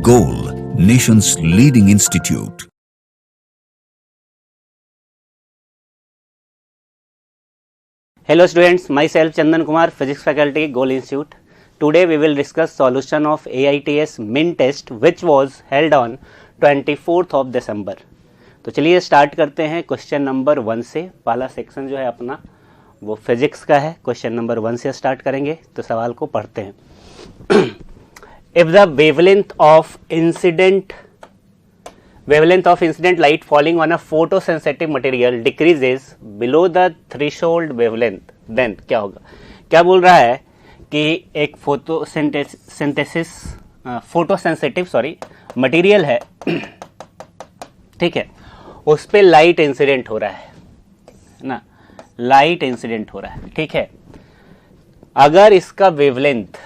Goal, nation's leading institute. Hello students, myself Chandan Kumar, Physics Faculty, Goal Institute. Today we will discuss solution of AITS Min Test which was held on 24th of December. तो चलिए start करते हैं question number 1 से. पहला section जो है अपना वो फिजिक्स का है. क्वेश्चन नंबर 1 से स्टार्ट करेंगे तो सवाल को पढ़ते हैं. If the wavelength of incident light falling on a photosensitive material decreases below the threshold wavelength, then क्या होगा. क्या बोल रहा है कि एक फोटोसेंसिटिव मटेरियल है, ठीक है, उस पे लाइट इंसिडेंट हो रहा है ना, लाइट इंसिडेंट हो रहा है, ठीक है. अगर इसका वेवलेंथ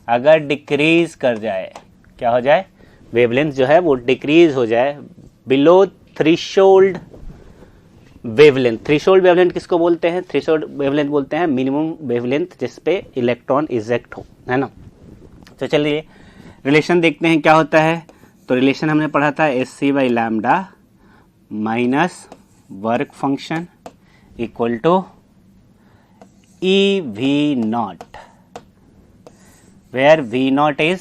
अगर डिक्रीज कर जाए, क्या हो जाए, वेवलेंथ जो है वो डिक्रीज हो जाए below threshold wavelength. Threshold wavelength किसको बोलते हैं? थ्रेशोल्ड वेवलेंथ बोलते हैं मिनिमम वेवलेंथ जिस पे इलेक्ट्रॉन इजेक्ट हो, है ना. तो चलिए रिलेशन देखते हैं क्या होता है. तो रिलेशन हमने पढ़ा था SC by lambda minus work function equal to EV0, where V0 is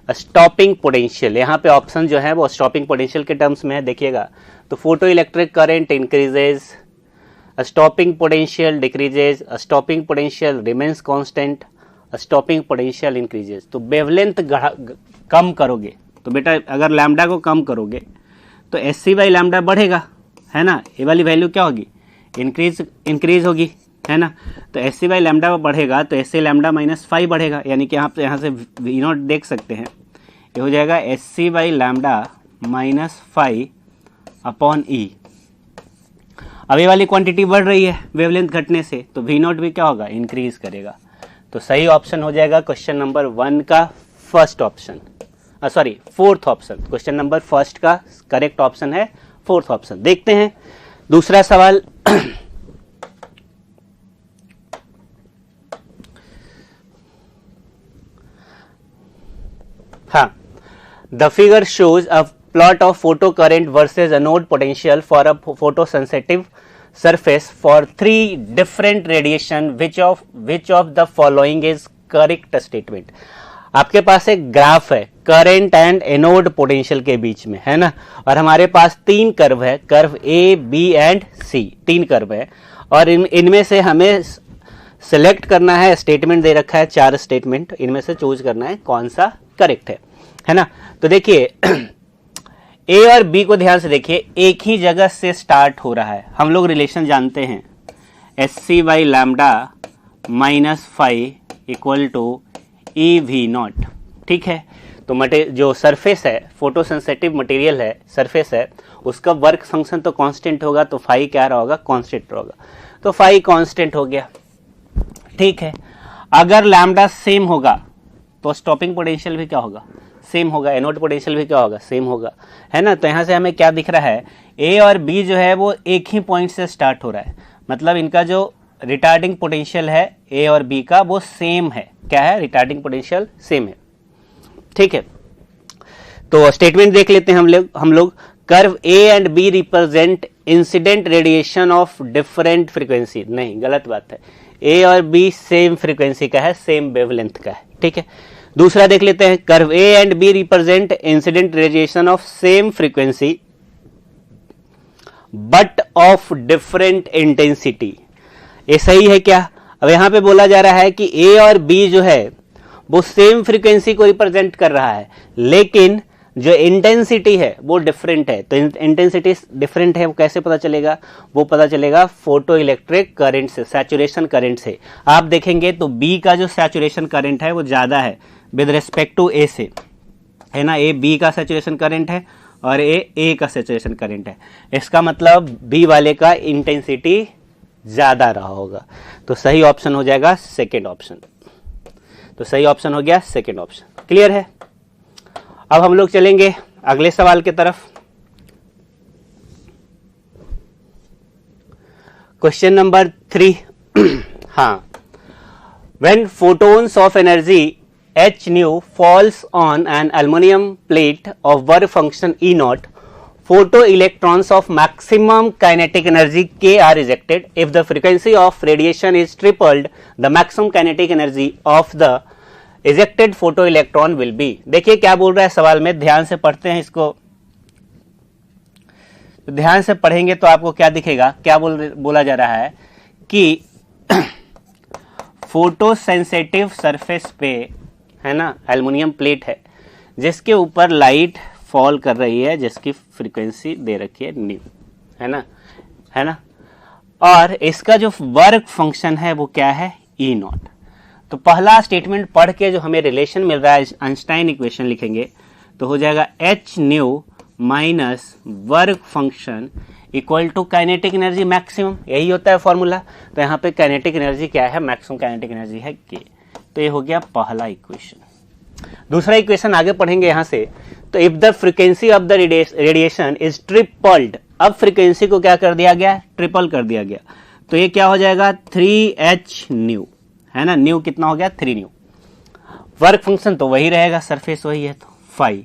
stopping potential. यहाँ पे ऑप्शन जो है वो स्टॉपिंग पोटेंशियल के टर्म्स में है, देखिएगा. तो photo electric current increases, stopping potential decreases, stopping potential remains constant, stopping potential increases. तो वेवलेंथ कम करोगे तो बेटा अगर लैम्डा को कम करोगे तो SC बाई लैम्डा बढ़ेगा, है ना. ये वाली वैल्यू क्या होगी, इंक्रीज होगी, है ना. तो SC बाई लैम्डा बढ़ेगा तो SC लैम्डा माइनस 5 बढ़ेगा, यानी कि आप यहाँ से V0 देख सकते हैं. ये हो जाएगा SC by lambda minus 5 upon E. अब ये वाली क्वांटिटी बढ़ रही है वेवलेंथ घटने से, तो V0 भी क्या होगा, इंक्रीज करेगा. तो सही ऑप्शन हो जाएगा क्वेश्चन नंबर 1 का first option, fourth option. Question number first का करेक्ट ऑप्शन है फोर्थ ऑप्शन. देखते हैं दूसरा सवाल. हाँ, the figure shows a plot of photo current versus anode potential for a photosensitive surface for 3 different radiation which of the following is correct statement. आपके पास एक graph है करंट एंड एनोड पोटेंशियल के बीच में, है ना, और हमारे पास 3 कर्व है, curve A, B and C, 3 curve है, और इनमें से हमें सिलेक्ट करना है. स्टेटमेंट दे रखा है 4 स्टेटमेंट, इनमें से चूज करना है कौन सा करेक्ट है ना. तो देखिए A और B को ध्यान से देखिए, एक ही जगह से स्टार्ट हो रहा है. हम लोग रिलेशन जानते हैं SC by lambda minus 5 equal to EV0, ठीक है. तो जो सरफेस है, फोटोसेंसिटिव मटेरियल है, सरफेस है, उसका वर्क फंक्शन तो कांस्टेंट होगा, तो फाई क्या रहा होगा, कांस्टेंट होगा. तो फाई कांस्टेंट हो गया, ठीक है. अगर लैम्डा सेम होगा तो स्टॉपिंग पोटेंशियल भी क्या होगा, सेम होगा, एनोड पोटेंशियल भी क्या होगा, सेम होगा, है ना. तो यहाँ से हमें क्या दिख रहा है, A और B जो है वो एक ही पॉइंट से स्टार्ट हो रहा है, मतलब इनका जो रिटार्डिंग पोटेंशियल है A और B का वो सेम है. क्या है, रिटार्डिंग पोटेंशियल सेम है, ठीक है. तो स्टेटमेंट देख लेते हैं हम लोग. Curve A and B represent incident radiation of different frequency. नहीं, गलत बात है. A और B सेम फ्रीक्वेंसी का है, सेम वेवलेंथ का है, ठीक है. दूसरा देख लेते हैं, curve A and B represent incident radiation of same frequency but of different intensity. ये सही है क्या? अब यहां पे बोला जा रहा है कि A और B जो है वो सेम फ्रीक्वेंसी को रिप्रेजेंट कर रहा है, लेकिन जो इंटेंसिटी है वो डिफरेंट है. तो इंटेंसिटी डिफरेंट है, वो कैसे पता चलेगा, वो पता चलेगा फोटो इलेक्ट्रिक करंट से, सैचुरेशन करंट से. आप देखेंगे तो B का जो सैचुरेशन करंट है वो ज्यादा है विद रिस्पेक्ट टू A से, है ना. A B का सैचुरेशन करंट है और A का सैचुरेशन करंट है. इसका मतलब B वाले का इंटेंसिटी ज्यादा रहा होगा. तो सही ऑप्शन हो जाएगा सेकेंड ऑप्शन. तो सही ऑप्शन हो गया सेकेंड ऑप्शन. क्लियर है. अब हम लोग चलेंगे अगले सवाल की तरफ. Question number 3. हाँ, when photons of energy H nu falls on an aluminum plate of work function E naught, photoelectrons of maximum kinetic energy K are ejected. If the frequency of radiation is tripled, the maximum kinetic energy of the ejected photoelectron will be. देखिए क्या बोल रहा है सवाल में, ध्यान से पढ़ते हैं इसको, तो ध्यान से पढ़ेंगे तो आपको क्या दिखेगा, क्या बोला जा रहा है कि फोटो सेंसिटिव सरफेस पे है ना एल्युमिनियम प्लेट है जिसके ऊपर लाइट फॉल कर रही है, जिसकी फ्रीक्वेंसी दे रखी है न्यू, है ना, और इसका जो वर्क फंक्शन है वो क्या है ई नॉट। तो पहला स्टेटमेंट पढ़ के जो हमें रिलेशन मिल रहा है आइंस्टाइन इक्वेशन लिखेंगे तो हो जाएगा h nu minus work function equal to kinetic energy maximum, यही होता है फॉर्मूला। तो यहाँ पे काइनेटिक एनर्जी क्या है, मैक्सिमम काइनेटिक एनर्जी है के। तो ये हो गया पहला इक्वेशन। दूसरा इक्वेशन आगे पढ़ेंगे यहाँ से, तो if the frequency of the radiation is tripled, अब फ्रीक्वेंसी को क्या कर दिया गया, ट्रिपल कर दिया गया, तो ये क्या हो जाएगा 3h न्यू, है ना, न्यू कितना हो गया 3 न्यू। वर्क फंक्शन तो वही रहेगा, सरफेस वही है तो 5।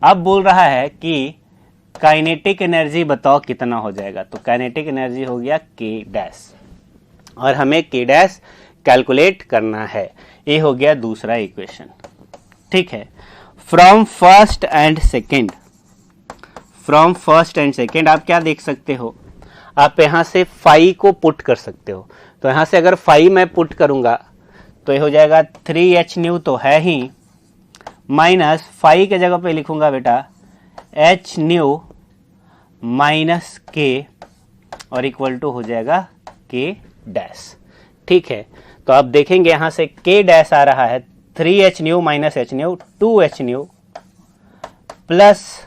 अब बोल रहा है कि काइनेटिक एनर्जी बताओ कितना हो जाएगा, तो काइनेटिक एनर्जी हो गया k डैश, और हमें k डैश कैलकुलेट करना है। ये हो गया दूसरा इक्वेशन, ठीक है। फ्रॉम फर्स्ट एंड सेकेंड आप क्या देख सकते हो, आप यहां से फाई को पुट कर सकते हो। तो यहां से अगर फाई मैं पुट करूंगा तो ये हो जाएगा 3h न्यू तो है ही, माइनस फाई के जगह पे लिखूंगा बेटा h न्यू माइनस k, और इक्वल टू हो जाएगा k डैश, ठीक है। तो आप देखेंगे यहां से k डैश आ रहा है 3h nu minus h nu 2h nu plus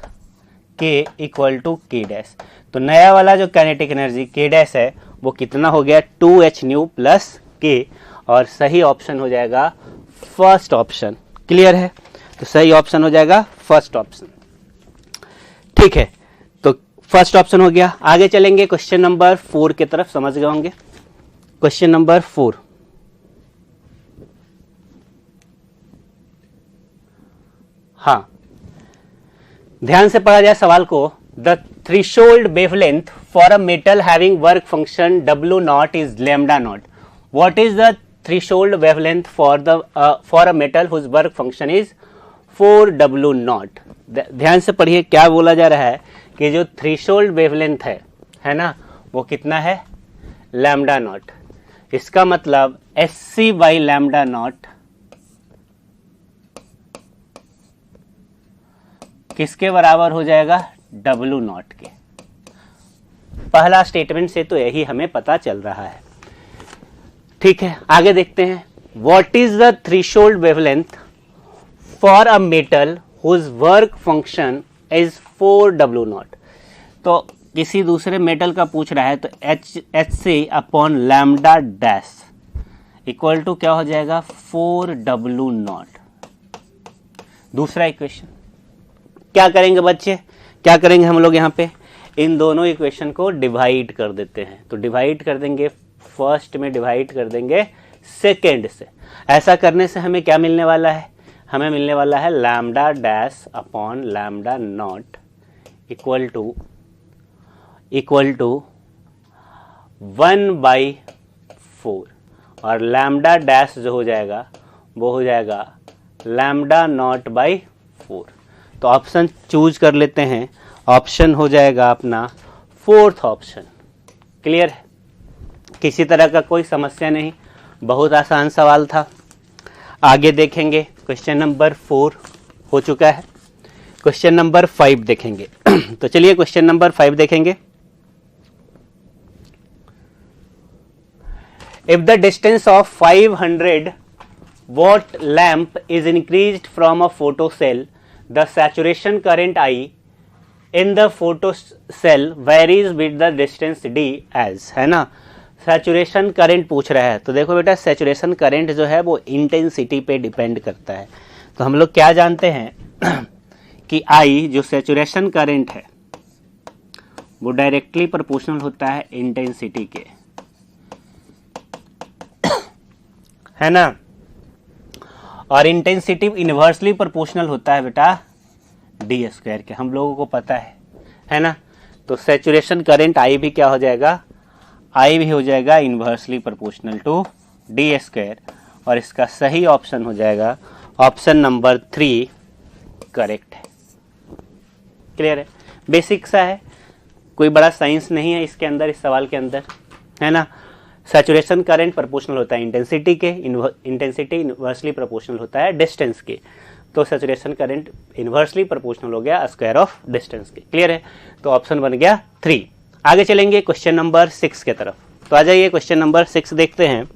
k equal to k dash. तो नया वाला जो काइनेटिक एनर्जी k डैश है वो कितना हो गया 2h न्यू प्लस k, और सही ऑप्शन हो जाएगा फर्स्ट ऑप्शन। क्लियर है, तो सही ऑप्शन हो जाएगा फर्स्ट ऑप्शन, ठीक है। तो फर्स्ट ऑप्शन हो गया। आगे चलेंगे क्वेश्चन नंबर 4 की तरफ, समझ गए होंगे। क्वेश्चन नंबर 4, हाँ ध्यान से पढ़ा जाए सवाल को। The threshold wavelength for a metal having work function W nought is lambda nought. What is the threshold wavelength for a metal whose work function is 4W nought. ध्यान से पढ़िए क्या बोला जा रहा है कि जो थ्रेशोल्ड वेवलेंथ है ना, वो कितना है लैम्डा नॉट। इसका मतलब SC बाई लैम्डा नॉट किसके बराबर हो जाएगा W नॉट के। पहला स्टेटमेंट से तो यही हमें पता चल रहा है, ठीक है। आगे देखते हैं, what is the threshold wavelength for a metal whose work function is 4W nought. तो किसी दूसरे मेटल का पूछ रहा है तो HC upon lambda dash equal to क्या हो जाएगा 4W नॉट। दूसरा इक्वेशन क्या करेंगे बच्चे, क्या करेंगे हम लोग, यहाँ पे इन दोनों इक्वेशन को डिवाइड कर देते हैं। तो डिवाइड कर देंगे, फर्स्ट में डिवाइड कर देंगे सेकेंड से। ऐसा करने से हमें क्या मिलने वाला है, हमें मिलने वाला है lambda dash upon lambda nought equal to 1/4, और लैम्डा डैश जो हो जाएगा वो हो जाएगा लैम्डा नॉट बाई 4। तो ऑप्शन चूज कर लेते हैं, ऑप्शन हो जाएगा अपना फोर्थ ऑप्शन। क्लियर है, किसी तरह का कोई समस्या नहीं, बहुत आसान सवाल था। आगे देखेंगे, क्वेश्चन नंबर 4 हो चुका है, क्वेश्चन नंबर 5 देखेंगे। तो चलिए क्वेश्चन नंबर 5 देखेंगे। If the distance of 500 watt lamp is increased from a photo cell, the saturation current I in the photo cell varies with the distance d as, है ना। Saturation current पूछ रहा है, तो देखो बेटा सैचुरेशन करंट जो है वो इंटेंसिटी पे डिपेंड करता है। तो हम लोग क्या जानते हैं कि I जो सैचुरेशन करंट है वो डायरेक्टली प्रोपोर्शनल होता है इंटेंसिटी के, है ना। और इंटेंसिटी इनवर्सली प्रोपोर्शनल होता है बेटा डी स्क्वायर के, हम लोगों को पता है ना। तो सैचुरेशन करंट आई भी क्या हो जाएगा, आई भी हो जाएगा inversely proportional to d square, और इसका सही ऑप्शन हो जाएगा ऑप्शन नंबर 3 करेक्ट है। क्लियर है, बेसिक सा है, कोई बड़ा साइंस नहीं है इसके अंदर, इस सवाल के अंदर, है ना। सैचुरेशन करंट प्रोपोर्शनल होता है इंटेंसिटी के, इंटेंसिटी इनवर्सली प्रोपोर्शनल होता है डिस्टेंस के, तो सैचुरेशन करंट इनवर्सली प्रोपोर्शनल हो गया स्क्वायर ऑफ डिस्टेंस के। क्लियर है, तो ऑप्शन बन गया 3। आगे चलेंगे क्वेश्चन नंबर 6 के तरफ। तो आ जाइए क्वेश्चन नंबर 6 देखते हैं।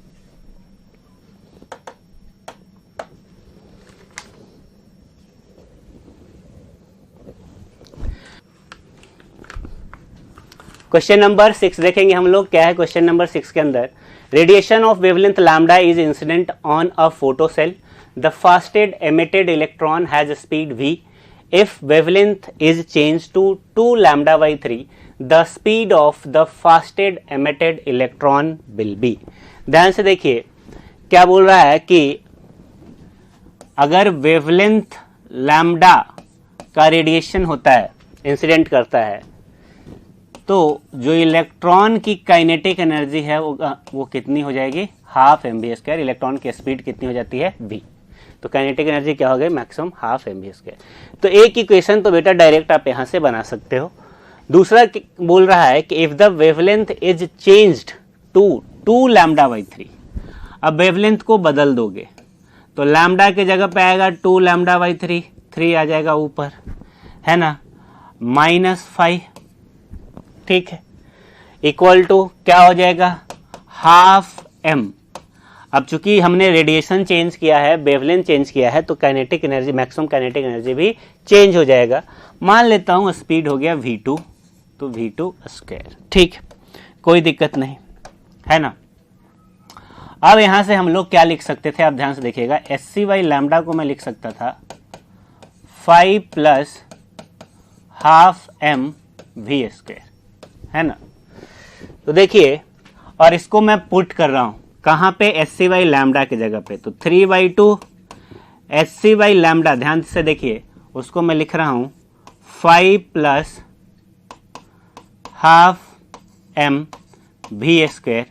क्वेश्चन नंबर 6 देखेंगे हम लोग, क्या है क्वेश्चन नंबर 6 के अंदर। Radiation of wavelength lambda is incident on a photo cell, the fastest emitted electron has speed v, if wavelength is change to 2 λ/3 the speed of the fastest emitted electron will be. ध्यान से देखिए क्या बोल रहा है कि अगर wavelength lambda का रेडिएशन होता है, इंसिडेंट करता है, तो जो इलेक्ट्रॉन की काइनेटिक एनर्जी है वो कितनी हो जाएगी, हाफ mv²। इलेक्ट्रॉन की स्पीड कितनी हो जाती है v, तो काइनेटिक एनर्जी क्या हो गई, मैक्सिमम हाफ mv²। तो एक इक्वेशन तो बेटा डायरेक्ट आप यहां से बना सकते हो। दूसरा बोल रहा है कि if the wavelength is changed to 2 λ/3, अब वेवलेंथ को बदल दोगे तो लैम्डा के जगह पे आएगा 2 λ/3, 3 आ जाएगा ऊपर, है ना, -5, ठीक है, इक्वल टू क्या हो जाएगा, हाफ m। अब चूंकि हमने रेडिएशन चेंज किया है, वेवलेंथ चेंज किया है, तो kinetic energy, maximum kinetic energy भी चेंज हो जाएगा। मान लेता हूं स्पीड हो गया v2, तो v2², ठीक, कोई दिक्कत नहीं, है ना। अब यहां से हम लोग क्या लिख सकते थे, आप ध्यान से देखिएगा, SC/λ को मैं लिख सकता था 5 + हाफ mv², है ना। तो देखिए, और इसको मैं पुट कर रहा हूं कहां पे, SC/λ के जगह पे, तो 3/2 SC/λ, ध्यान से देखिए, उसको मैं लिख रहा हूं 5 + half mv²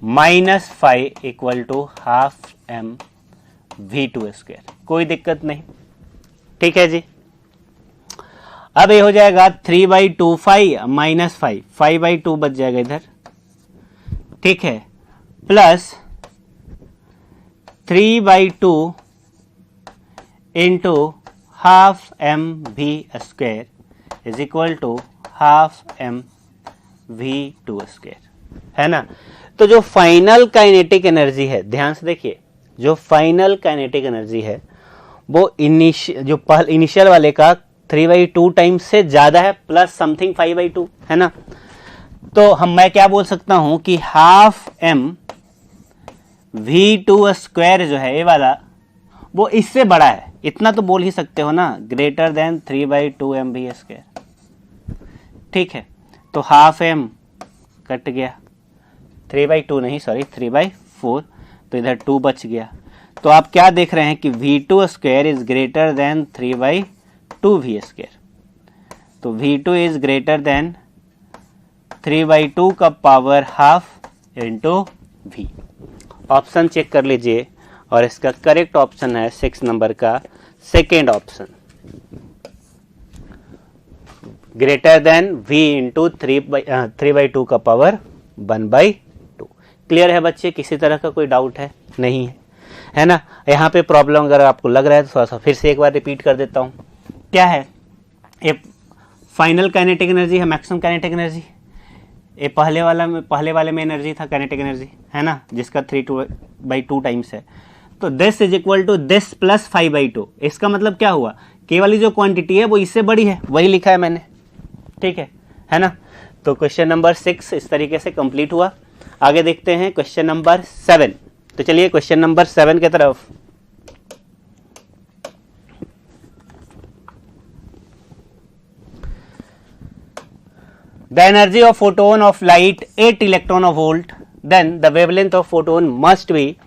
-5 equal to half mv²। कोई दिक्कत नहीं, ठीक है जी। अब ये हो जाएगा 3/2 5 -5, 5/2 बच जाएगा इधर, ठीक है, plus 3/2 into half mv² is equal to half mv², है ना। तो जो फाइनल काइनेटिक एनर्जी है, ध्यान से देखिए, जो फाइनल काइनेटिक एनर्जी है वो इनिशियल वाले का 3/2 टाइम्स से ज्यादा है, प्लस समथिंग 5/2, है ना। तो मैं क्या बोल सकता हूं कि हाफ mv² जो है ये वाला, वो इससे बड़ा है, इतना तो बोल ही सकते हो ना, ग्रेटर देन 3/2 mv², ठीक है। तो हाफ m कट गया, 3/2 नहीं, सॉरी 3/4, तो इधर 2 बच गया। तो आप क्या देख रहे हैं कि v2² is greater than 3/2 v², तो v2 इज ग्रेटर देन 3/2 का power half into v। Option check कर लीजिए, और इसका करेक्ट ऑप्शन है 6 नंबर का second option, greater than v into 3/2 का पावर 1/2। क्लियर है बच्चे, किसी तरह का कोई डाउट है, नहीं है ना। यहाँ पे प्रॉब्लम अगर आपको लग रहा है तो थोड़ा सा फिर से एक बार रिपीट कर देता हूँ। क्या है, ये फाइनल काइनेटिक एनर्जी है, मैक्सिमम काइनेटिक एनर्जी, ये पहले वाले में एनर्जी था काइनेटिक एनर्जी, है ना, जिसका 3/2 टाइम्स है। तो this is equal to this plus 5/2। इसका मतलब क्या हुआ, केवल जो क्वांटिटी है वो इससे बड़ी है, वही लिखा है मैंने, ठीक है ना। तो क्वेश्चन नंबर 6 इस तरीके से कंप्लीट हुआ। आगे देखते हैं क्वेश्चन नंबर 7। तो चलिए क्वेश्चन नंबर 7 की तरफ। The energy of photon of light 8 electron volt, then the wavelength of photon must be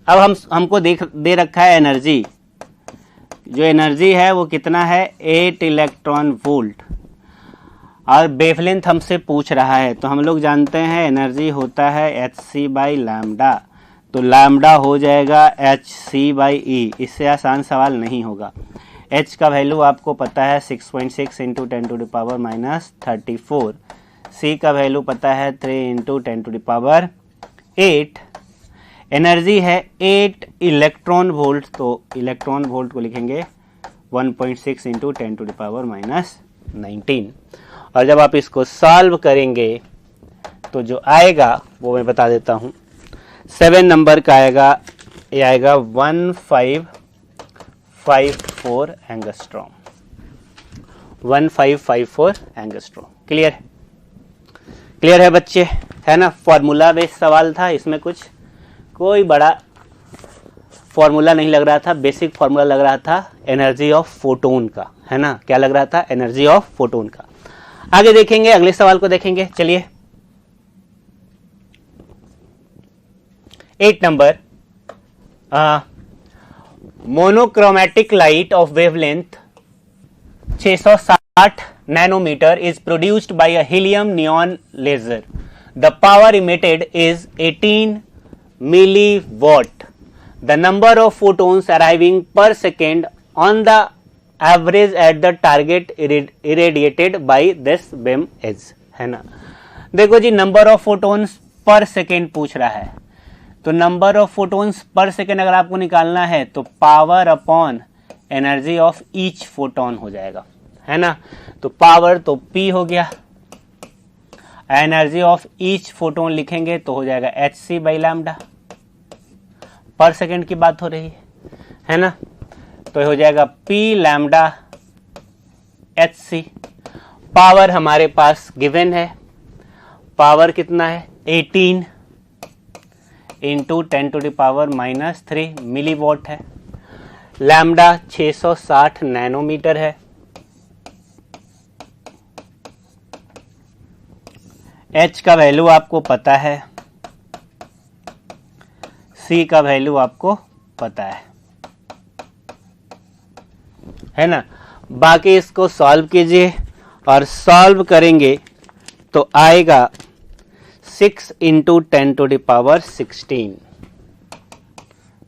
अब हमको दे रखा है एनर्जी, जो एनर्जी है वो कितना है 8 इलेक्ट्रॉन वोल्ट, और वेवलेंथ हमसे पूछ रहा है। तो हम लोग जानते हैं एनर्जी होता है hc बाई लैम्डा, तो लैम्डा हो जाएगा hc/e। इससे आसान सवाल नहीं होगा। h का वैल्यू आपको पता है 6.6 इंटू 10⁻⁻34, c का वैल्यू पता है 3 इंटू 10⁻8, एनर्जी है 8 इलेक्ट्रॉन वोल्ट, तो इलेक्ट्रॉन वोल्ट को लिखेंगे 1.6 इंटू 10⁻19। और जब आप इसको सॉल्व करेंगे तो जो आएगा वो मैं बता देता हूँ। 7 नंबर का आएगा, ये आएगा 1554 एंगस्ट्रॉम, 1554 एंगस्ट्रॉम। क्लियर है बच्चे, है ना। फॉर्मूला बेस्ड सवाल था, इसमें कोई बड़ा फॉर्मूला नहीं लग रहा था, बेसिक फॉर्मूला लग रहा था एनर्जी ऑफ फोटोन का, है ना। क्या लग रहा था? एनर्जी ऑफ फोटोन का। आगे देखेंगे, अगले सवाल को देखेंगे। चलिए 8 number, monochromatic light of wavelength 660 nanometre is produced by a helium neon laser. The power emitted is 18 milliwatt. The number of photons arriving per second on the average at the target irradiated by this beam is, है ना। देखो जी, number of photons पर second पूछ रहा है, तो number of photons पर second अगर आपको निकालना है तो power upon energy of each photon हो जाएगा, है ना। तो पावर तो P हो गया, एनर्जी ऑफ ईच फोटोन लिखेंगे तो हो जाएगा hc बाई लैम्डा। पर सेकेंड की बात हो रही है ना, तो हो जाएगा P लैम्डा hc। पावर हमारे पास गिवन है, पावर कितना है 18 इंटू 10⁻³ मिलीवॉट है। लैम्डा 660 नैनोमीटर है। H का वैल्यू आपको पता है, C का वैल्यू आपको पता है ना। बाकी इसको सॉल्व कीजिए, और सॉल्व करेंगे तो आएगा 6 इंटू 10⁻16,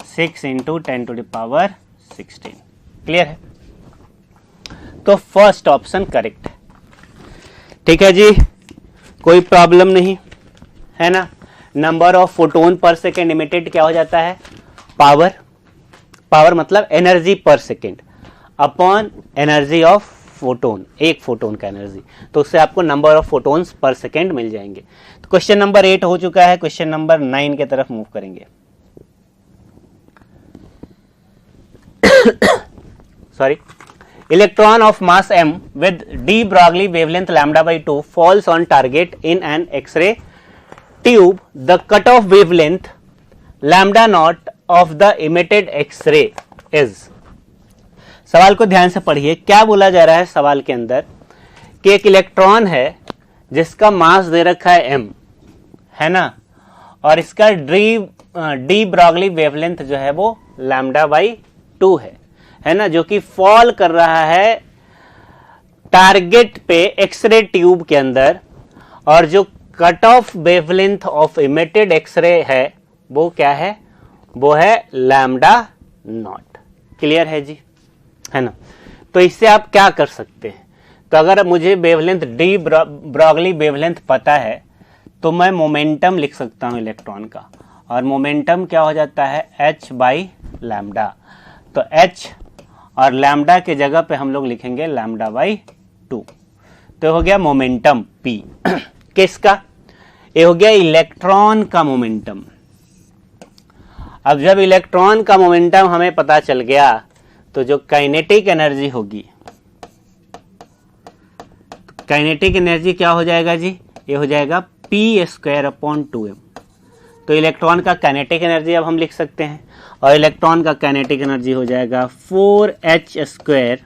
6 इंटू 10⁻16। क्लियर है? तो फर्स्ट ऑप्शन करेक्ट है। ठीक है जी, कोई प्रॉब्लम नहीं, है ना। नंबर ऑफ फोटोन पर सेकेंड इमिटेड क्या हो जाता है? पावर मतलब एनर्जी पर second upon energy of photon, एक फोटोन का एनर्जी, तो उससे आपको नंबर ऑफ फोटोन्स पर सेकेंड मिल जाएंगे। तो क्वेश्चन नंबर 8 हो चुका है, क्वेश्चन नंबर 9 की तरफ मूव करेंगे। Sorry, electron of mass m with d Broglie wavelength λ/2 falls on target in an X-ray tube. The cutoff wavelength λ0 of the emitted X-ray is। सवाल को ध्यान से पढ़िए, क्या बोला जा रहा है सवाल के अंदर कि एक इलेक्ट्रॉन है जिसका मास दे रखा है m, है ना, और इसका डी ब्रॉगली वेवलेंथ जो है वो λ/2 है ना, जो कि फॉल कर रहा है टारगेट पे एक्सरे ट्यूब के अंदर, और जो cut off wavelength of emitted X-ray है वो क्या है? वो है λ0। क्लियर है जी, है ना। तो इससे आप क्या कर सकते हैं? तो अगर मुझे वेवलेंथ डी ब्रॉगली वेवलेंथ पता है तो मैं मोमेंटम लिख सकता हूं इलेक्ट्रॉन का, और मोमेंटम क्या हो जाता है h/λ। तो h और लैम्डा के जगह पे हम लोग लिखेंगे λ/2, तो हो गया मोमेंटम P। किसका? ये हो गया इलेक्ट्रॉन का मोमेंटम। अब जब इलेक्ट्रॉन का मोमेंटम हमें पता चल गया तो जो काइनेटिक एनर्जी होगी, काइनेटिक एनर्जी क्या हो जाएगा जी? ये हो जाएगा P²/2m। तो इलेक्ट्रॉन का काइनेटिक एनर्जी अब हम लिख सकते हैं, और इलेक्ट्रॉन का काइनेटिक एनर्जी हो जाएगा 4h²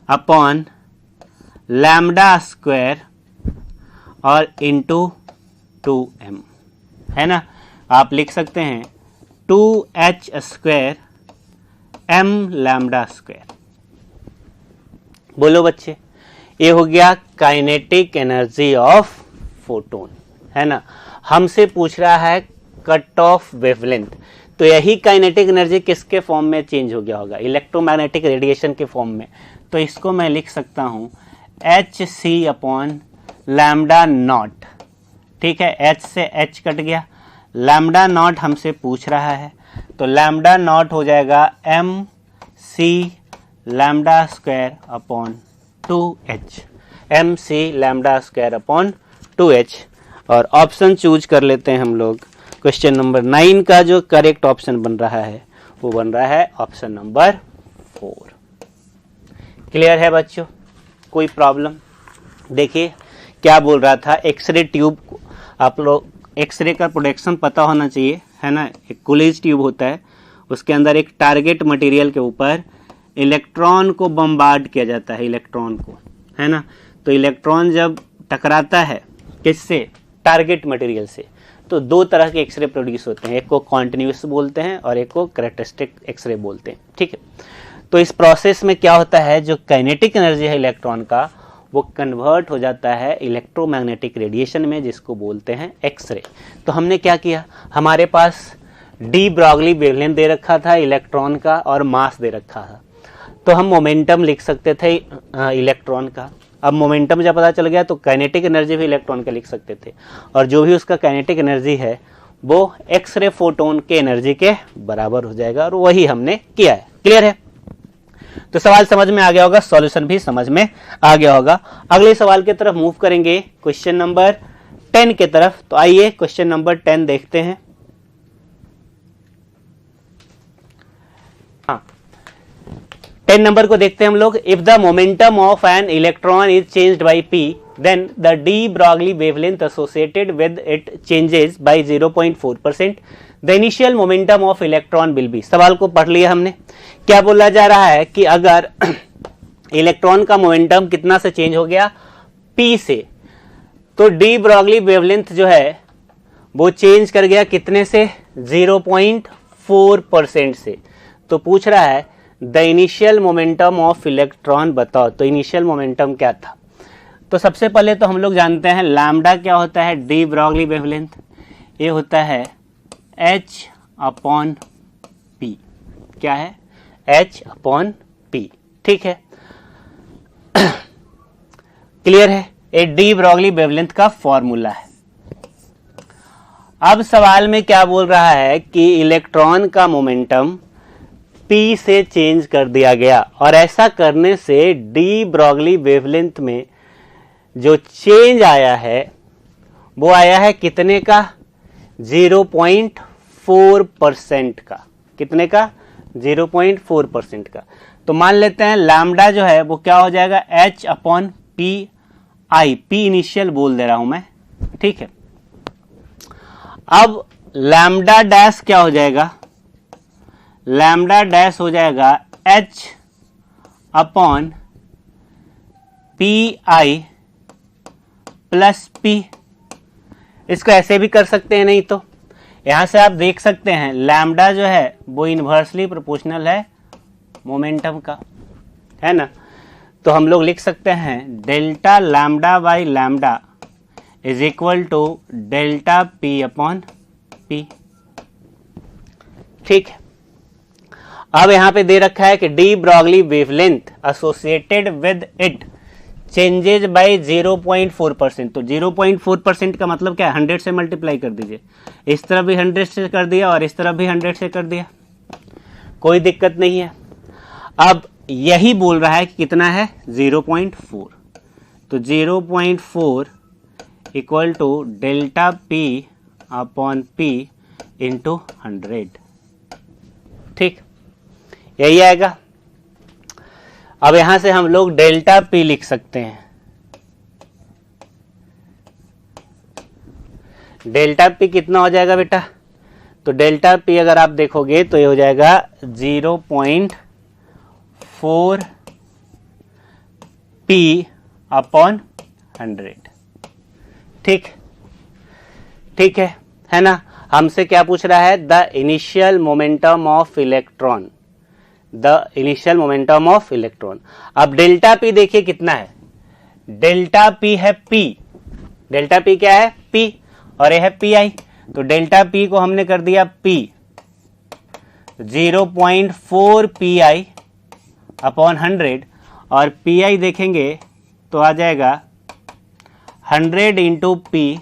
अपॉन λ² और इंटू 2m, है ना। आप लिख सकते हैं 2h square m lambda square. बोलो बच्चे, ये हो गया काइनेटिक एनर्जी ऑफ फोटोन, है ना। हमसे पूछ रहा है कट ऑफ वेवलेंथ, तो यही काइनेटिक एनर्जी किसके फॉर्म में चेंज हो गया होगा, इलेक्ट्रोमैग्नेटिक रेडिएशन के फॉर्म में। तो इसको मैं लिख सकता हूं h c upon lambda nought, ठीक है। एच से एच कट गया, लैम्डा नॉट हमसे पूछ रहा है, तो लैम्डा नॉट हो जाएगा m c lambda square upon 2h, m c lambda square upon 2h। और ऑप्शन चूज कर लेते हैं हम लोग। क्वेश्चन नंबर 9 का जो करेक्ट ऑप्शन बन रहा है वो बन रहा है ऑप्शन नंबर 4। क्लियर है बच्चों, कोई प्रॉब्लम? देखिए क्या बोल रहा था, एक्सरे ट्यूब, आप लोग एक्सरे का प्रोडक्शन पता होना चाहिए, है ना। एक कूलिज ट्यूब होता है, उसके अंदर एक टारगेट मटेरियल के ऊपर इलेक्ट्रॉन को बम्बार्ड किया जाता है, इलेक्ट्रॉन को, है ना। तो इलेक्ट्रॉन जब टकराता है किससे, टारगेट मटेरियल से, तो दो तरह के एक्सरे प्रोड्यूस होते हैं, एक को कॉन्टिन्यूस बोलते हैं और एक को कैरेक्टरिस्टिक एक्सरे बोलते हैं, ठीक है। तो इस प्रोसेस में क्या होता है, जो काइनेटिक एनर्जी है इलेक्ट्रॉन का वो कन्वर्ट हो जाता है इलेक्ट्रोमैग्नेटिक रेडिएशन में, जिसको बोलते हैं एक्सरे। तो हमने क्या किया, हमारे पास डी ब्रॉगली वेवलेंथ दे रखा था इलेक्ट्रॉन का और मास दे रखा था, तो हम मोमेंटम लिख सकते थे इलेक्ट्रॉन का। अब मोमेंटम जब पता चल गया तो काइनेटिक एनर्जी भी इलेक्ट्रॉन का लिख सकते थे, और जो भी उसका काइनेटिक एनर्जी है वो एक्सरे फोटोन के एनर्जी के बराबर हो जाएगा, और वही हमने किया है। क्लियर है? तो सवाल समझ में आ गया होगा, सॉल्यूशन भी समझ में आ गया होगा। अगले सवाल की तरफ मूव करेंगे, क्वेश्चन नंबर 10 की तरफ। तो आइए क्वेश्चन नंबर 10 देखते हैं। हाँ, 10 नंबर को देखते हैं हम लोग। If the momentum of an electron is changed by p, then the de Broglie wavelength associated with it changes by 0.4%. The initial momentum of electron will be। सवाल को पढ़ लिया हमने। क्या बोला जा रहा है कि अगर इलेक्ट्रॉन का मोमेंटम कितना से चेंज हो गया, p से, तो डी ब्रॉगली वेवलेंथ जो है वो चेंज कर गया कितने से, 0.4% से। तो पूछ रहा है the initial momentum of electron बताओ। तो इनिशियल मोमेंटम क्या था, तो सबसे पहले तो हम लोग जानते हैं लैम्डा क्या होता है, डी ब्रॉगली वेवलेंथ, ये होता है h अपॉन p। क्या है, h अपॉन p, ठीक है। क्लियर है, ये डी ब्रॉगली वेवलेंथ का फॉर्मूला है। अब सवाल में क्या बोल रहा है कि इलेक्ट्रॉन का मोमेंटम p से चेंज कर दिया गया, और ऐसा करने से डी ब्रॉगली वेवलेंथ में जो चेंज आया है वो आया है कितने का, 0.4% का। कितने का, 0.4% का। तो मान लेते हैं लैम्डा जो है वो क्या हो जाएगा, h upon P I, P initial बोल दे रहा हूं मैं, ठीक है। अब लैम्डा डैश क्या हो जाएगा, लैम्डा डैश हो जाएगा h upon P I plus p। इसको ऐसे भी कर सकते हैं, नहीं तो यहां से आप देख सकते हैं लैम्डा जो है वो इन्वर्सली प्रोपोर्शनल है मोमेंटम का, है ना। तो हम लोग लिख सकते हैं delta lambda by lambda is equal to delta p upon p, ठीक है। अब यहां पे दे रखा है कि de Broglie wavelength associated with it changes by 0.4%। तो 0.4% का मतलब क्या है, 100 से मल्टीप्लाई कर दीजिए। इस तरफ भी 100 से कर दिया और इस तरफ भी 100 से कर दिया, कोई दिक्कत नहीं है। अब यही बोल रहा है कि कितना है, 0.4। तो 0.4 equal to delta p upon p into 100, ठीक, यही आएगा। अब यहां से हम लोग डेल्टा p लिख सकते हैं। डेल्टा p कितना हो जाएगा बेटा, तो डेल्टा p अगर आप देखोगे तो ये हो जाएगा 0.4 p अपॉन 100, ठीक, ठीक है है ना, हमसे क्या पूछ रहा है, the initial momentum of electron, the initial momentum of electron. अब डेल्टा पी देखिए कितना है, डेल्टा पी है पी, डेल्टा पी क्या है पी, और यह है पी आई, तो डेल्टा पी को हमने कर दिया पी, 0.4 पी आई अपॉन 100, और पी आई देखेंगे तो आ जाएगा 100 इंटू पी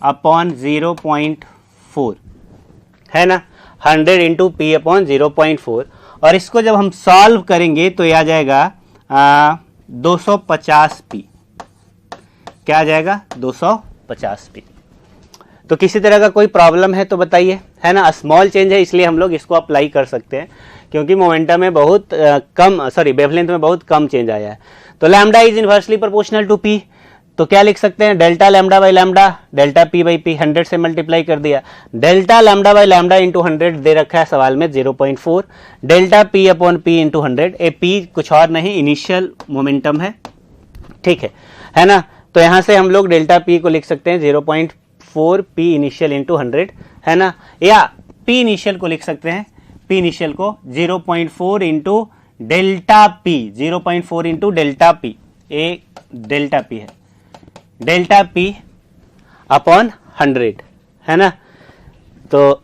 अपॉन 0.4, है ना, 100 इंटू पी अपॉन 0.4, और इसको जब हम सॉल्व करेंगे तो ये आ जाएगा 250 पी, क्या आ जाएगा 250 पी। तो किसी तरह का कोई प्रॉब्लम है तो बताइए, है ना, स्मॉल चेंज है इसलिए हम लोग इसको अप्लाई कर सकते हैं, क्योंकि मोमेंटम में बहुत वेवलेंथ में बहुत कम चेंज आया है। तो lambda is inversely proportional to p, तो क्या लिख सकते हैं, delta lambda by lambda, delta p by p, 100 से मल्टीप्लाई कर दिया, delta lambda by lambda into 100 दे रखा है सवाल में 0.4, delta P upon p into 100, ए पी कुछ और नहीं इनिशियल मोमेंटम है, ठीक है ना। तो यहां से हम लोग डेल्टा पी को लिख सकते हैं 0.4 पी इनिशियल इंटू 100, है ना, या पी इनिशियल को लिख सकते हैं, पी इनिशियल को 0.4 into delta P, 0.4 into delta P, a delta P है, डेल्टा पी अपॉन 100, है ना। तो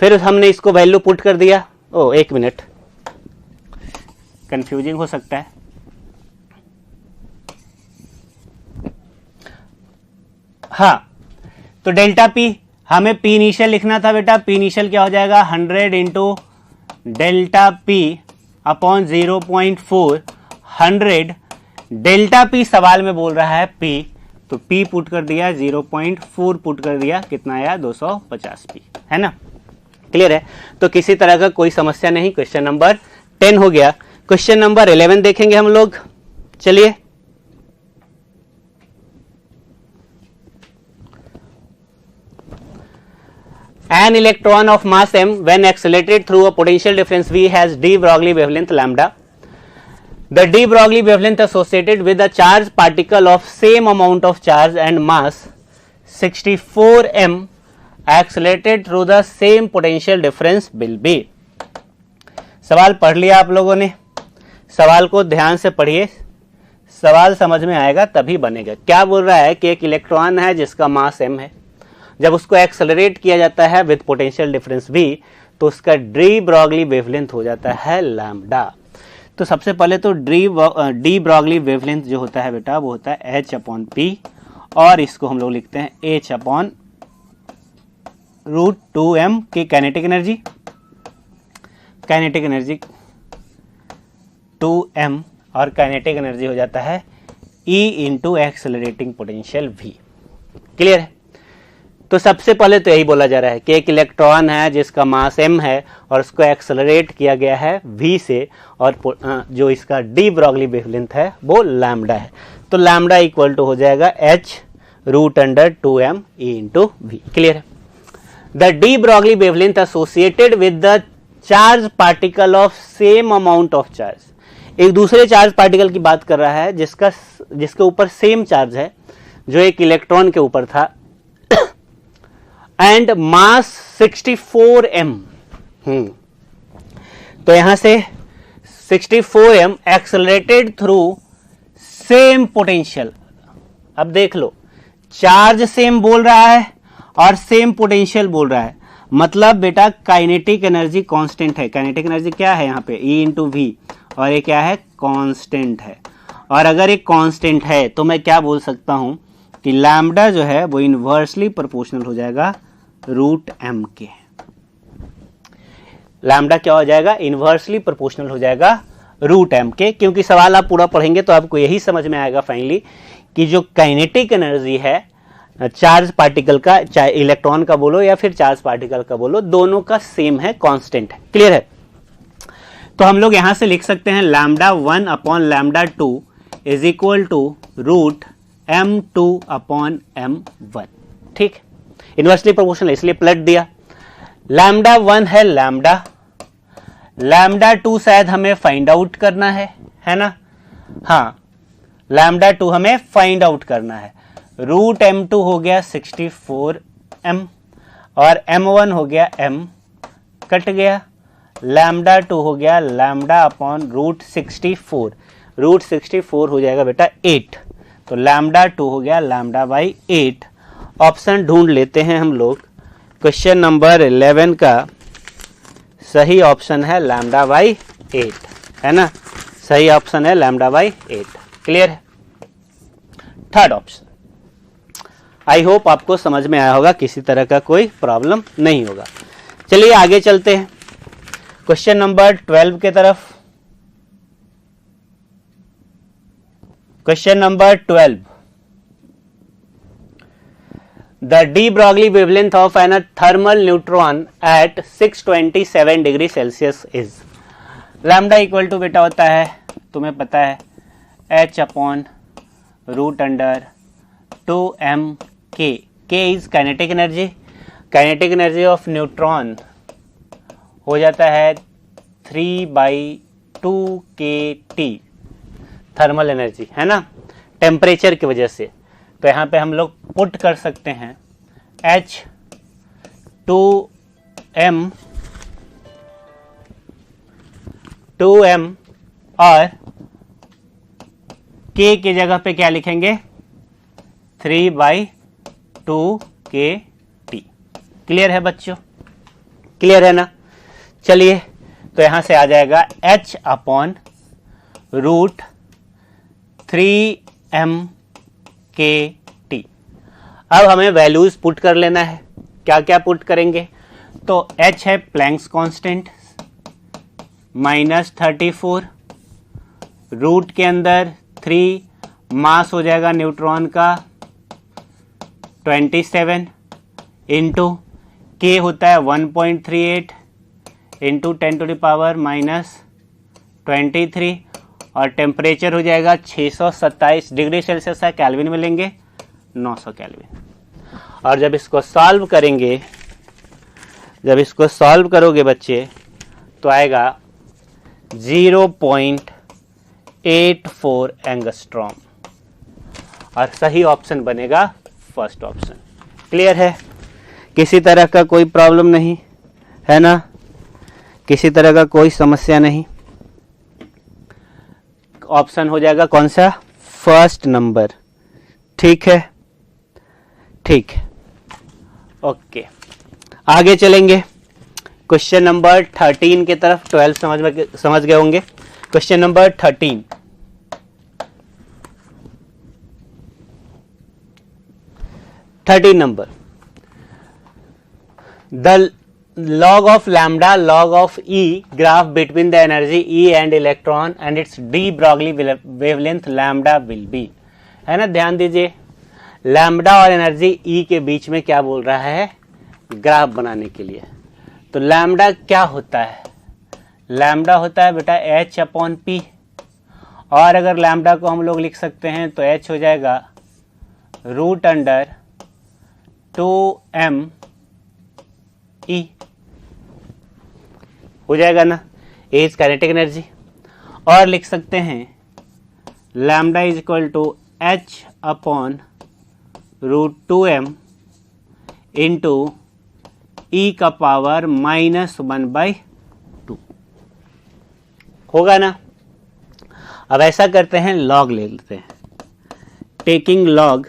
फिर हमने इसको वैल्यू पुट कर दिया, ओ एक मिनट, कंफ्यूजिंग हो सकता है, हाँ, तो डेल्टा पी हमें पी इनिशियल लिखना था बेटा, पी इनिशियल क्या हो जाएगा 100 into delta P upon 0.4, 100 delta P सवाल में बोल रहा है पी, तो पी पुट कर दिया, 0.4 पुट कर दिया, कितना आया 250 पी, है ना, क्लियर है। तो किसी तरह का कोई समस्या नहीं, क्वेश्चन नंबर 10 हो गया। क्वेश्चन नंबर 11 देखेंगे हम लोग, चलिए। An electron of mass m when accelerated through a potential difference V has de Broglie wavelength lambda. The de Broglie wavelength associated with a charged particle of same amount of charge and mass 64 m accelerated through the same potential difference will be. सवाल पढ़ लिया आप लोगों ने, सवाल को ध्यान से पढ़िए, सवाल समझ में आएगा तभी बनेगा। क्या बोल रहा है कि एक इलेक्ट्रॉन है जिसका मास m है, जब उसको एक्सेलरेट किया जाता है विद पोटेंशियल डिफरेंस v, तो उसका डी ब्रॉगली वेवलेंथ हो जाता है लैम्डा। तो सबसे पहले तो डी ब्रॉगली वेवलेंथ जो होता है बेटा वो होता है h अपॉन पी, और इसको हम लोग लिखते हैं h अपॉन √2m की काइनेटिक एनर्जी 2m, और काइनेटिक एनर्जी हो जाता है E into accelerating potential v। Clear है। तो सबसे पहले तो यही बोला जा रहा है कि एक इलेक्ट्रॉन है जिसका मास m है और उसको एक्सेलरेट किया गया है v से, और जो इसका डी ब्रॉगली वेवलेंथ है वो लैम्डा है। तो लैम्डा इक्वल टू हो जाएगा h √2m E into v। Clear है। The de Broglie wavelength associated with the charge particle of same amount of charge, एक दूसरे चार्ज पार्टिकल की बात कर रहा है जिसके ऊपर सेम चार्ज है जो एक इलेक्ट्रॉन के ऊपर था, एंड मास 64 m। तो यहां से 64 m accelerated through same potential. अब देख लो, चार्ज सेम बोल रहा है और सेम पोटेंशियल बोल रहा है, मतलब बेटा काइनेटिक एनर्जी कांस्टेंट है। काइनेटिक एनर्जी क्या है यहाँ पे E इंटू वी, और ये क्या है कांस्टेंट है। और अगर एक कांस्टेंट है तो मैं क्या बोल सकता हूं कि लैम्डा जो है वो इनवर्सली प्रोपोर्शनल हो जाएगा √m के। लैम्डा क्या हो जाएगा, इनवर्सली प्रोपोर्शनल हो जाएगा √m के, क्योंकि सवाल आप पूरा पढ़ेंगे तो आपको यही समझ में आएगा फाइनली कि जो काइनेटिक एनर्जी है चार्ज पार्टिकल का, चाहे इलेक्ट्रॉन का बोलो या फिर चार्ज पार्टिकल का बोलो, दोनों का सेम है, कांस्टेंट है। क्लियर है। तो हम लोग यहां से लिख सकते हैं lambda 1 upon lambda 2 is equal to √m2 upon m1। ठीक, इनवर्सली प्रोपोर्शनल इसलिए पलट दिया। लैम्डा 1 है लैम्डा, लैम्डा 2 शायद हमें फाइंड आउट करना है ना, हाँ लैम्डा 2 हमें फाइंड आउट करना है। रूट m2 हो गया 64m और m1 हो गया m, कट गया, लैम्डा 2 हो गया लैम्डा अपॉन रूट 64, रूट 64 हो जाएगा बेटा 8, तो लैम्डा 2 हो गया लैम्डा बाई 8। ऑप्शन ढूंढ लेते हैं हम लोग। क्वेश्चन नंबर 11 का सही ऑप्शन है लैम्डा बाई 8, है ना, सही ऑप्शन है लैम्डा बाई 8। क्लियर है। थर्ड ऑप्शन, आई होप आपको समझ में आया होगा, किसी तरह का कोई प्रॉब्लम नहीं होगा। चलिए आगे चलते हैं क्वेश्चन नंबर 12 के तरफ। Question number 12, the de Broglie wavelength of an thermal neutron at 627 degree Celsius is। Lambda equal to बेटा होता है, तुम्हें पता है, h upon root under 2m k, k is kinetic energy, kinetic energy of neutron हो जाता है 3/2kT thermal energy, है ना, टेम्परेचर की वजह से। तो यहाँ पे हम लोग पुट कर सकते हैं h 2m और k की जगह पे क्या लिखेंगे 3/2kT। क्लियर है बच्चों, क्लियर है ना। चलिए तो यहां से आ जाएगा h अपॉन रूट 3m/kT। अब हमें वैल्यूज पुट कर लेना है। क्या क्या पुट करेंगे, तो h है प्लैंक्स कांस्टेंट -34, रूट के अंदर 3, मास हो जाएगा न्यूट्रॉन का 27 इंटू k होता है 1.38 इंटू 10⁻⁻23 और टेम्परेचर हो जाएगा 627 डिग्री सेल्सियस है, केल्विन में लेंगे 900 केल्विन। और जब इसको सॉल्व करेंगे, जब इसको सॉल्व करोगे बच्चे तो आएगा 0.84 एंगस्ट्रॉम और सही ऑप्शन बनेगा फर्स्ट ऑप्शन। क्लियर है, किसी तरह का कोई प्रॉब्लम नहीं है ना, किसी तरह का कोई समस्या नहीं। ऑप्शन हो जाएगा कौन सा, फर्स्ट नंबर। ठीक है, ठीक है, ओके। आगे चलेंगे क्वेश्चन नंबर 13 की तरफ। 12 समझ गए होंगे। Question number 13, number, the log of lambda log of E graph between the energy E and electron and its de Broglie wavelength lambda will be, है ना। ध्यान दीजिए, लैम्बडा और एनर्जी E के बीच में क्या बोल रहा है, ग्राफ बनाने के लिए। तो लैम्बडा क्या होता है, लैम्बडा होता है बेटा h अपॉन पी, और अगर लैम्बडा को हम लोग लिख सकते हैं तो h हो जाएगा रूट अंडर 2m E हो जाएगा ना, ए इज काइनेटिक एनर्जी। और लिख सकते हैं lambda is equal to h upon root 2m into E का पावर -1/2 होगा ना। अब ऐसा करते हैं, लॉग ले लेते हैं, टेकिंग लॉग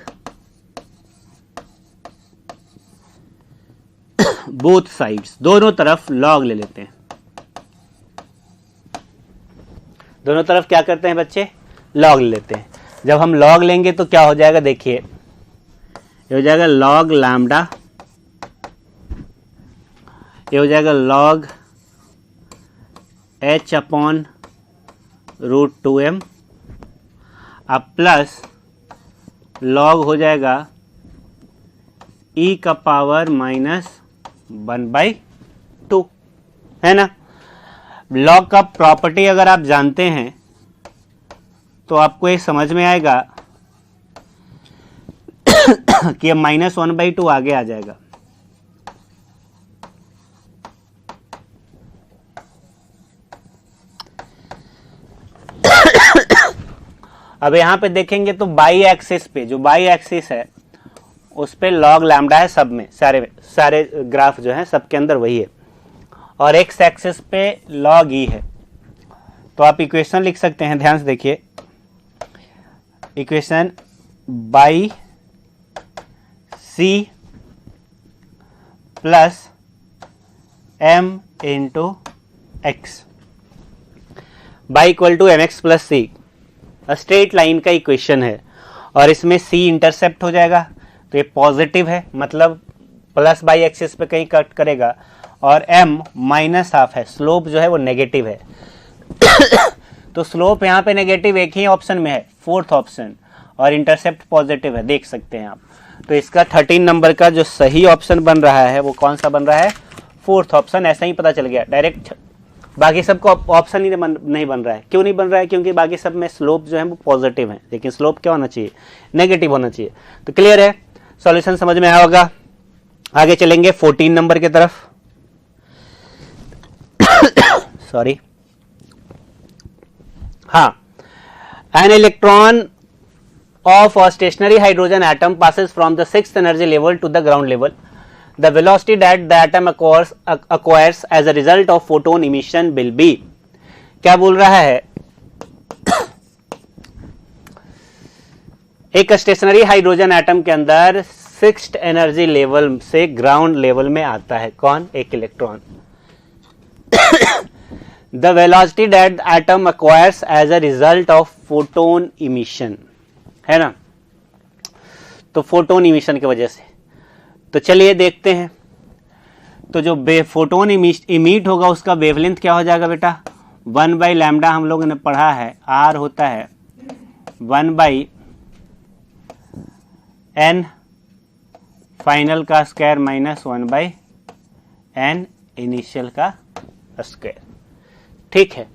बोथ साइड्स, दोनों तरफ लॉग ले लेते हैं। दोनों तरफ क्या करते हैं बच्चे, लॉग ले लेते हैं। जब हम लॉग लेंगे तो क्या हो जाएगा, देखिए ये हो जाएगा लॉग लैम्डा, ये हो जाएगा log h upon root 2m, अब प्लस लॉग हो जाएगा e का पावर -1/2, है ना। लॉग का प्रॉपर्टी अगर आप जानते हैं तो आपको ये समझ में आएगा कि -1/2 आगे आ जाएगा। अब यहां पे देखेंगे तो बाई एक्सिस पे, जो बाई एक्सिस है उस पे लॉग लैम्डा है सब में, सारे ग्राफ जो है सबके अंदर वही है, और एक्स एक्सिस पे लॉग ई है। तो आप इक्वेशन लिख सकते हैं, ध्यान से देखिए, equation by c plus m into x by equal to m x plus c, straight line का इक्वेशन है, और इसमें सी इंटरसेप्ट हो जाएगा तो ये पॉजिटिव है, मतलब प्लस बाई एक्सिस पे कहीं कट करेगा, और m माइनस हाफ है, स्लोप जो है वो नेगेटिव है। तो स्लोप यहाँ पे नेगेटिव एक ही ऑप्शन में है, फोर्थ ऑप्शन, और इंटरसेप्ट पॉजिटिव है, देख सकते हैं आप। तो इसका 13 नंबर का जो सही ऑप्शन बन रहा है वो कौन सा बन रहा है, फोर्थ ऑप्शन। ऐसा ही पता चल गया डायरेक्ट, बाकी सबको ऑप्शन ही नहीं बन रहा है। क्यों नहीं बन रहा है, क्योंकि बाकी सब में स्लोप जो है वो पॉजिटिव है, लेकिन स्लोप क्या होना चाहिए, नेगेटिव होना चाहिए। तो क्लियर है, सॉल्यूशन समझ में आया होगा। आगे चलेंगे 14 नंबर की तरफ। सॉरी, हाँ, an electron of a stationary hydrogen atom passes from the 6th energy level to the ground level. The velocity that the atom acquires as a result of photon emission will be, क्या बोल रहा है, एक stationery hydrogen atom के अंदर 6th energy level से ground level में आता है कौन, एक electron. The velocity that the atom acquires as a result of photon emission, है ना, तो फोटोन इमिशन की वजह से। तो चलिए देखते हैं, तो जो फोटोन इमिट होगा उसका वेवलेंथ क्या हो जाएगा बेटा, 1 बाई लैम्डा, हम लोगों ने पढ़ा है आर होता है 1 बाई एन फाइनल का square minus 1 by an initial का स्क्वायर। ठीक है,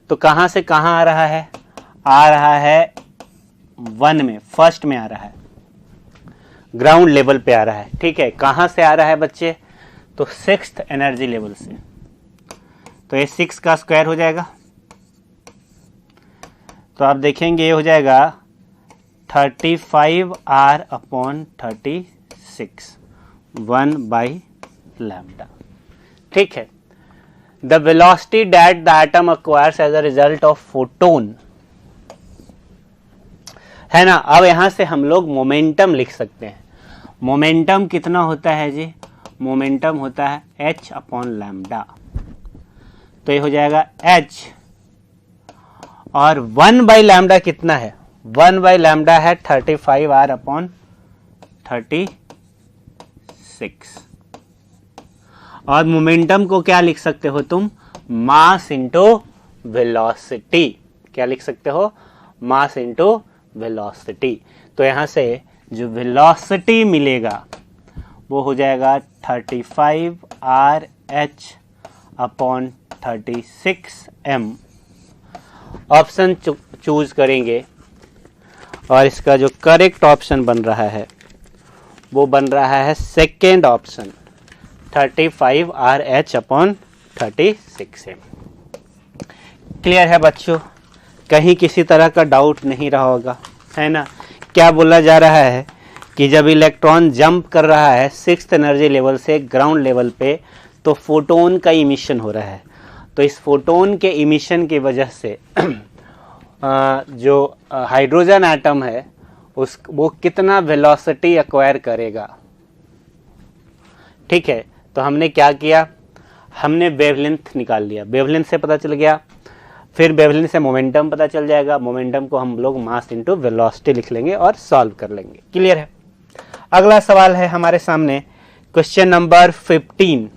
तो कहाँ से कहाँ आ रहा है 1 में, फर्स्ट में आ रहा है, ग्राउंड लेवल पे आ रहा है। ठीक है, कहां से आ रहा है बच्चे, तो 6th एनर्जी लेवल से। तो ये 6 का स्क्वायर हो जाएगा, तो आप देखेंगे ये हो जाएगा 35 R अपॉन 36 1 बाई लैम्डा। ठीक है, the velocity that the atom acquires as a result of photon, है ना। अब यहां से हम लोग मोमेंटम लिख सकते हैं। मोमेंटम कितना होता है जी, मोमेंटम होता है h अपॉन लैम्डा। तो ये हो जाएगा h, और 1 बाई लैम्डा कितना है, 1 बाई लैम्डा है 35 R अपॉन 36, और मोमेंटम को क्या लिख सकते हो तुम, मास इंटू वेलोसिटी। क्या लिख सकते हो, मास इंटू वेलोसिटी। तो यहां से जो वेलोसिटी मिलेगा वो हो जाएगा 35 RH upon 36 M। Option choose करेंगे, और इसका जो करेक्ट ऑप्शन बन रहा है वो बन रहा है second option, 35 RH upon 36 M। Clear है बच्चों, कहीं किसी तरह का डाउट नहीं रहा होगा, है ना। क्या बोला जा रहा है कि जब इलेक्ट्रॉन जंप कर रहा है 6th एनर्जी लेवल से ग्राउंड लेवल पे, तो फोटोन का इमिशन हो रहा है। तो इस फोटोन के इमिशन की वजह से जो हाइड्रोजन एटम है वो कितना वेलोसिटी एक्वायर करेगा। ठीक है, तो हमने क्या किया, हमने वेवलेंथ निकाल लिया, वेवलेंथ से पता चल गया, फिर वेवलेंथ से मोमेंटम पता चल जाएगा, मोमेंटम को हम लोग मास इनटू वेलोसिटी लिख लेंगे और सॉल्व कर लेंगे। क्लियर है। अगला सवाल है हमारे सामने, question number 15।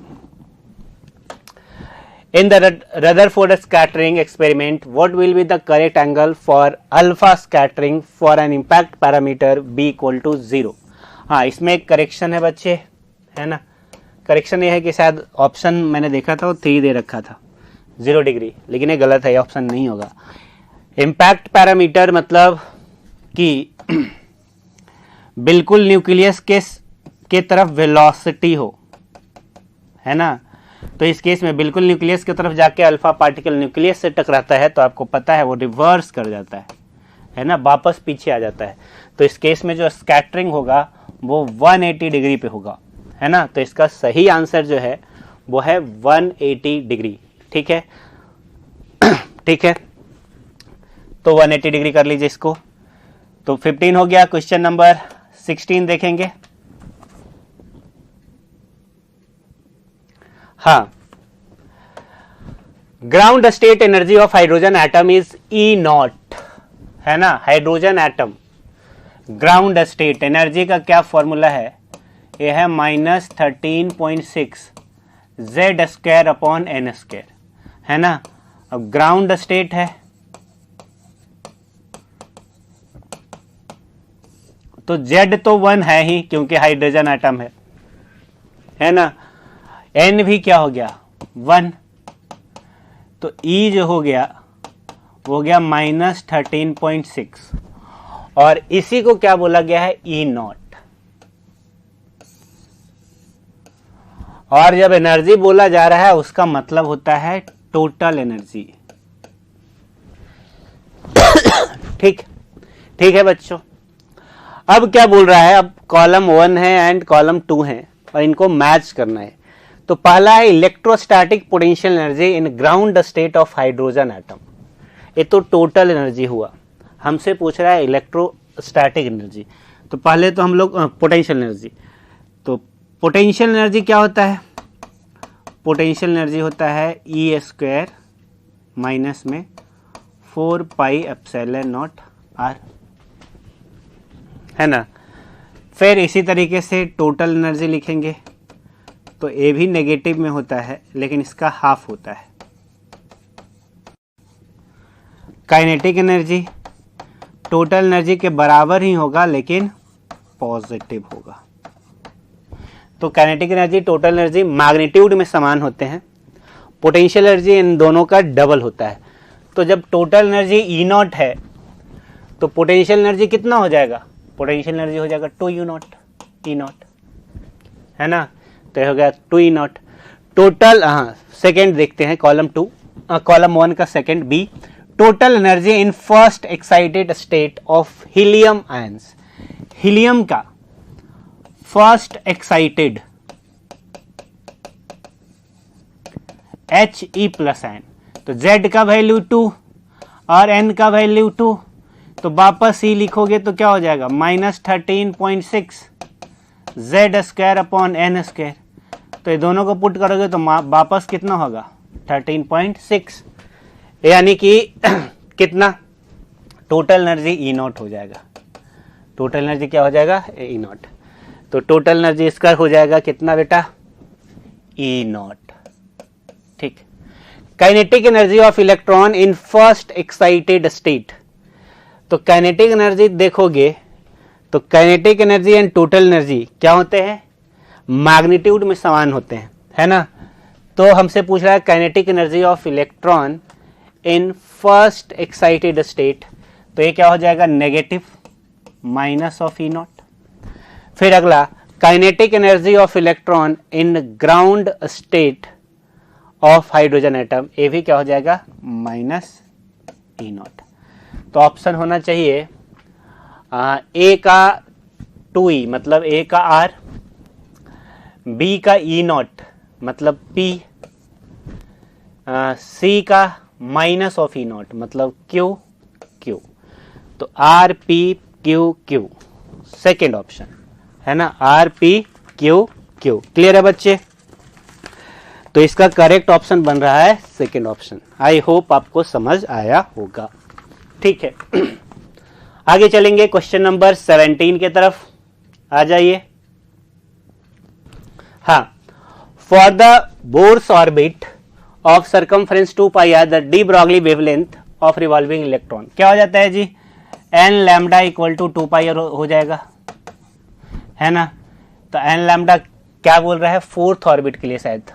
In the Rutherford scattering experiment, what will be the correct angle for alpha scattering for an impact parameter b equal to 0? हाँ, इसमें एक करेक्शन है बच्चे, है ना। करेक्शन ये है कि शायद ऑप्शन मैंने देखा था वो 3 दे रखा था 0 डिग्री, लेकिन ये गलत है, ये ऑप्शन नहीं होगा। इम्पैक्ट पैरामीटर मतलब कि बिल्कुल न्यूक्लियस के तरफ वेलोसिटी हो, है ना। तो इस केस में बिल्कुल न्यूक्लियस की तरफ जाके अल्फा पार्टिकल न्यूक्लियस से टकराता है तो आपको पता है वो रिवर्स कर जाता है ना, वापस पीछे आ जाता है। तो इस केस में जो स्कैटरिंग होगा वो 180 डिग्री पे होगा, है ना। तो इसका सही आंसर जो है वो है 180 डिग्री। ठीक है ठीक है, तो 180 डिग्री कर लीजिए इसको। तो 15 हो गया। क्वेश्चन नंबर 16 देखेंगे। हाँ, ground state energy of hydrogen atom is E naught, है ना। Hydrogen atom ground state energy का क्या फॉर्मूला है, ये है -13.6 Z square upon N square, है ना। अब ग्राउंड स्टेट है तो जेड तो 1 है ही क्योंकि हाइड्रोजन एटम है ना। एन भी क्या हो गया 1, तो ई जो हो गया वो हो गया -13.6 और इसी को क्या बोला गया है ई नॉट। और जब एनर्जी बोला जा रहा है उसका मतलब होता है टोटल एनर्जी। ठीक है बच्चों। अब क्या बोल रहा है, अब कॉलम 1 है एंड कॉलम 2 है और इनको मैच करना है। तो पहला है electrostatic potential energy in ground state of hydrogen atom. ये तो टोटल एनर्जी हुआ, हमसे पूछ रहा है इलेक्ट्रोस्टैटिक एनर्जी। तो पहले तो हम लोग पोटेंशियल एनर्जी, तो पोटेंशियल एनर्जी क्या होता है, पोटेंशियल एनर्जी होता है ई स्क्वायर माइनस में 4 पाई एप्सिलॉन नॉट आर, है ना। फिर इसी तरीके से टोटल एनर्जी लिखेंगे तो ए भी नेगेटिव में होता है लेकिन इसका हाफ होता है। काइनेटिक एनर्जी टोटल एनर्जी के बराबर ही होगा लेकिन पॉजिटिव होगा। तो kinetic energy total energy magnitude में समान होते हैं, पोटेंशियल एनर्जी इन दोनों का डबल होता है। तो जब टोटल एनर्जी ई नॉट है तो पोटेंशियल एनर्जी कितना हो जाएगा, पोटेंशियल एनर्जी हो जाएगा 2u नॉट ई नॉट, है ना। तो ये हो गया 2e नॉट टोटल। हाँ, सेकेंड देखते हैं कॉलम 2, कॉलम 1 का second B, total energy in first excited state of helium ions. Helium का फर्स्ट एक्साइटेड He+ आयन, तो Z का वैल्यू 2 और N का वैल्यू 2, तो वापस ही लिखोगे तो क्या हो जाएगा -13.6 Z square upon N square. तो ये दोनों को पुट करोगे तो वापस कितना होगा 13.6, यानी कि कितना टोटल एनर्जी ई नॉट हो जाएगा। टोटल एनर्जी क्या हो जाएगा ई नॉट। तो टोटल एनर्जी इसका हो जाएगा कितना बेटा ई नॉट। ठीक। Kinetic energy of electron in first excited state. तो काइनेटिक एनर्जी देखोगे तो kinetic energy and total energy क्या होते हैं, मैग्नीट्यूड में समान होते हैं, है ना। तो हमसे पूछ रहा है kinetic energy of electron in first excited state, तो ये क्या हो जाएगा negative minus of E not. फिर अगला kinetic energy of electron in ground state of hydrogen atom, ये भी क्या हो जाएगा माइनस ई नॉट। तो ऑप्शन होना चाहिए ए का 2e मतलब ए का r, बी का ई नॉट मतलब p, सी का माइनस ऑफ ई नॉट मतलब q। तो r p q q second option, है ना, r p q q। Clear है बच्चे। तो इसका करेक्ट ऑप्शन बन रहा है सेकेंड ऑप्शन। आई होप आपको समझ आया होगा। ठीक है, आगे चलेंगे क्वेश्चन नंबर 17 के तरफ आ जाइए। हाँ, for the Bohr's orbit of circumference 2πr the de Broglie wavelength of revolving electron क्या हो जाता है जी, n lambda equal to 2πr हो जाएगा, है ना। तो n लैम्डा क्या बोल रहा है, फोर्थ ऑर्बिट के लिए, शायद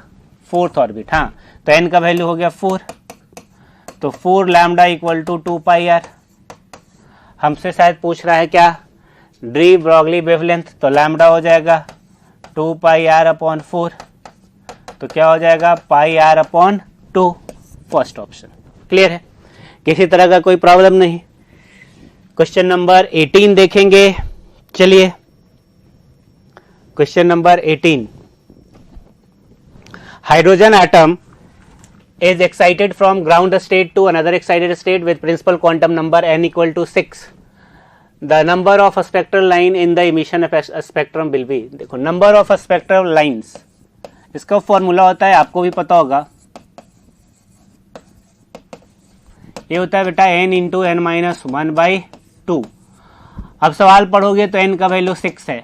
फोर्थ ऑर्बिट। हाँ, तो n का वैल्यू हो गया 4, तो 4 लैम्डा इक्वल टू 2πr। हमसे शायद पूछ रहा है क्या, डी ब्रॉगली वेवलेंथ, तो लैम्डा हो जाएगा 2πr अपॉन 4, तो क्या हो जाएगा πr upon 2, first option. Clear है, किसी तरह का कोई प्रॉब्लम नहीं। क्वेश्चन नंबर 18 देखेंगे। चलिए, question number 18, hydrogen atom is excited from ground state to another excited state with principal quantum number n equal to 6. The number of spectral line in the emission spectrum will be, देखो number of spectral lines, इसका formula होता है, आपको भी पता होगा, ये होता है बेटा n इंटू एन माइनस 1/2. अब सवाल पढ़ोगे तो n का वैल्यू 6 है,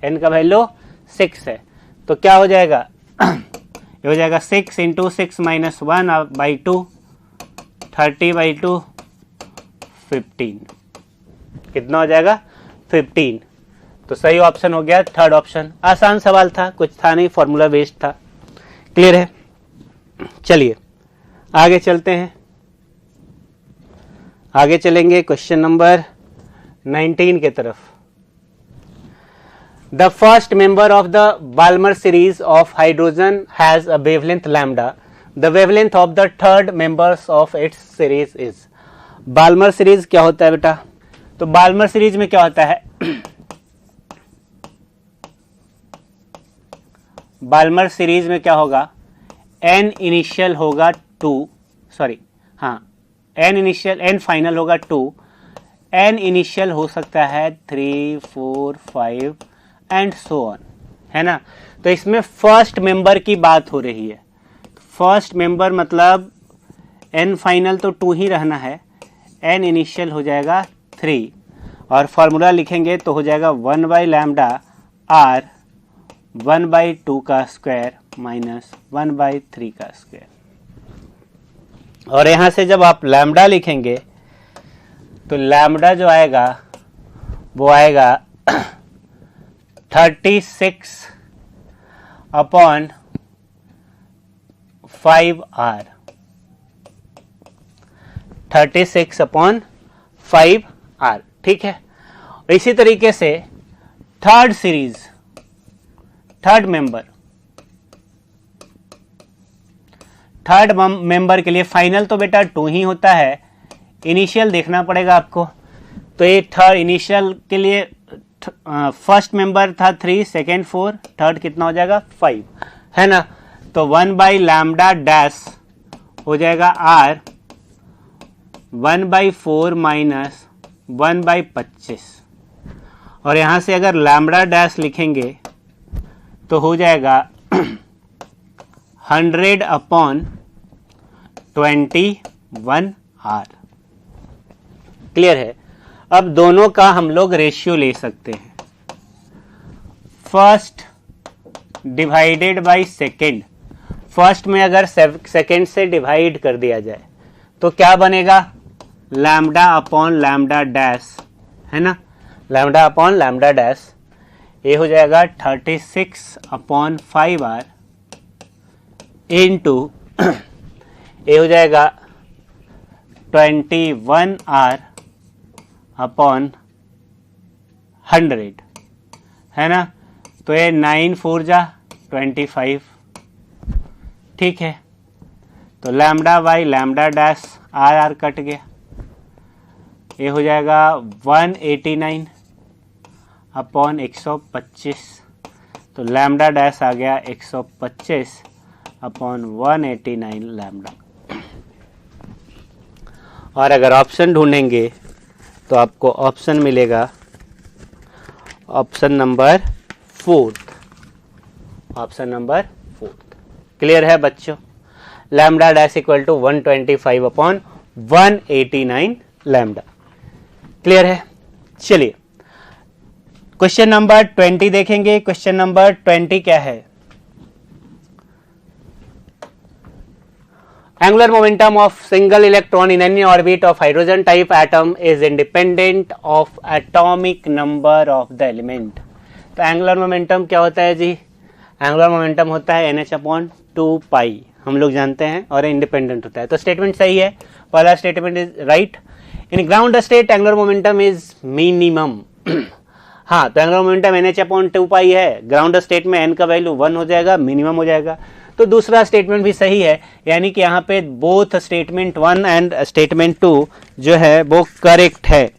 n का वैल्यू 6 है, तो क्या हो जाएगा ये हो जाएगा 6 इंटू 6 माइनस 1/2, 30/2, 15. कितना हो जाएगा 15. तो सही ऑप्शन हो गया थर्ड ऑप्शन. आसान सवाल था, कुछ था नहीं, फॉर्मूला बेस्ड था. क्लियर है? चलिए आगे चलते हैं. आगे चलेंगे क्वेश्चन नंबर 19 के तरफ. The first member of the Balmer series of hydrogen has a wavelength lambda. The wavelength of the third members of its series is. Balmer series क्या होता है बेटा? तो Balmer series में क्या होता है? Balmer series में क्या होगा? n initial होगा 2, सॉरी हाँ, n initial, n final होगा 2, n initial हो सकता है 3, 4, 5 एंड सो ऑन, है ना. तो इसमें फर्स्ट मेंबर की बात हो रही है. फर्स्ट मेंबर मतलब एन फाइनल तो 2 ही रहना है, एन इनिशियल हो जाएगा 3, और फॉर्मूला लिखेंगे तो हो जाएगा 1/λ r 1/2 का स्क्वायर माइनस 1/3 का स्क्वायर. और यहाँ से जब आप लैम्डा लिखेंगे तो लैम्डा जो आएगा वो आएगा 36 अपॉन 5r, 36 अपॉन 5r. ठीक है. इसी तरीके से थर्ड सीरीज, थर्ड मेंबर के लिए फाइनल तो बेटा 2 ही होता है, इनिशियल देखना पड़ेगा आपको. तो ये थर्ड इनिशियल के लिए फर्स्ट मेंबर था 3, सेकेंड 4, थर्ड कितना हो जाएगा 5, है ना. तो 1/λ डैश हो जाएगा r 1/4 माइनस 1/25, और यहाँ से अगर लैम्बडा डैश लिखेंगे तो हो जाएगा 100 अपॉन 21r. क्लियर है? अब दोनों का हम लोग रेशियो ले सकते हैं. First divided by second. First में अगर सेकेंड से डिवाइड कर दिया जाए तो क्या बनेगा? लैम्डा अपॉन लैम्डा डैश, है ना. लैम्डा अपॉन लैम्डा डैश, ये हो जाएगा 36 अपॉन 5r इंटू ये हो जाएगा 21r अपॉन 100, है ना. तो ये 9 4 जा 25. ठीक है. तो lambda by lambda dash R cut गया, ये हो जाएगा 189 अपॉन 125. तो लैम्डा डैश आ गया 125 अपॉन 189 लैम्डा. और अगर ऑप्शन ढूंढेंगे तो आपको ऑप्शन मिलेगा option number 4. Option number 4. Clear है बच्चों? Lambda dash equal to 125 upon 189 lambda. Clear है? चलिए क्वेश्चन नंबर 20 देखेंगे. क्वेश्चन नंबर 20 क्या है? Angular momentum of single electron in any orbit of hydrogen type atom is independent of atomic number of the element. तो angular momentum क्या होता है जी? Angular momentum होता है NH/2π, हम लोग जानते हैं, और इंडिपेंडेंट होता है. तो स्टेटमेंट सही है, पहला statement is right. In ground state angular momentum is minimum. हाँ, तो एंगुलर मोमेंटम NH/2π है. ग्राउंड स्टेट में n का वैल्यू 1 हो जाएगा, मिनिमम हो जाएगा. तो दूसरा स्टेटमेंट भी सही है, यानी कि यहाँ पे बोथ स्टेटमेंट 1 एंड स्टेटमेंट 2 जो है वो करेक्ट है.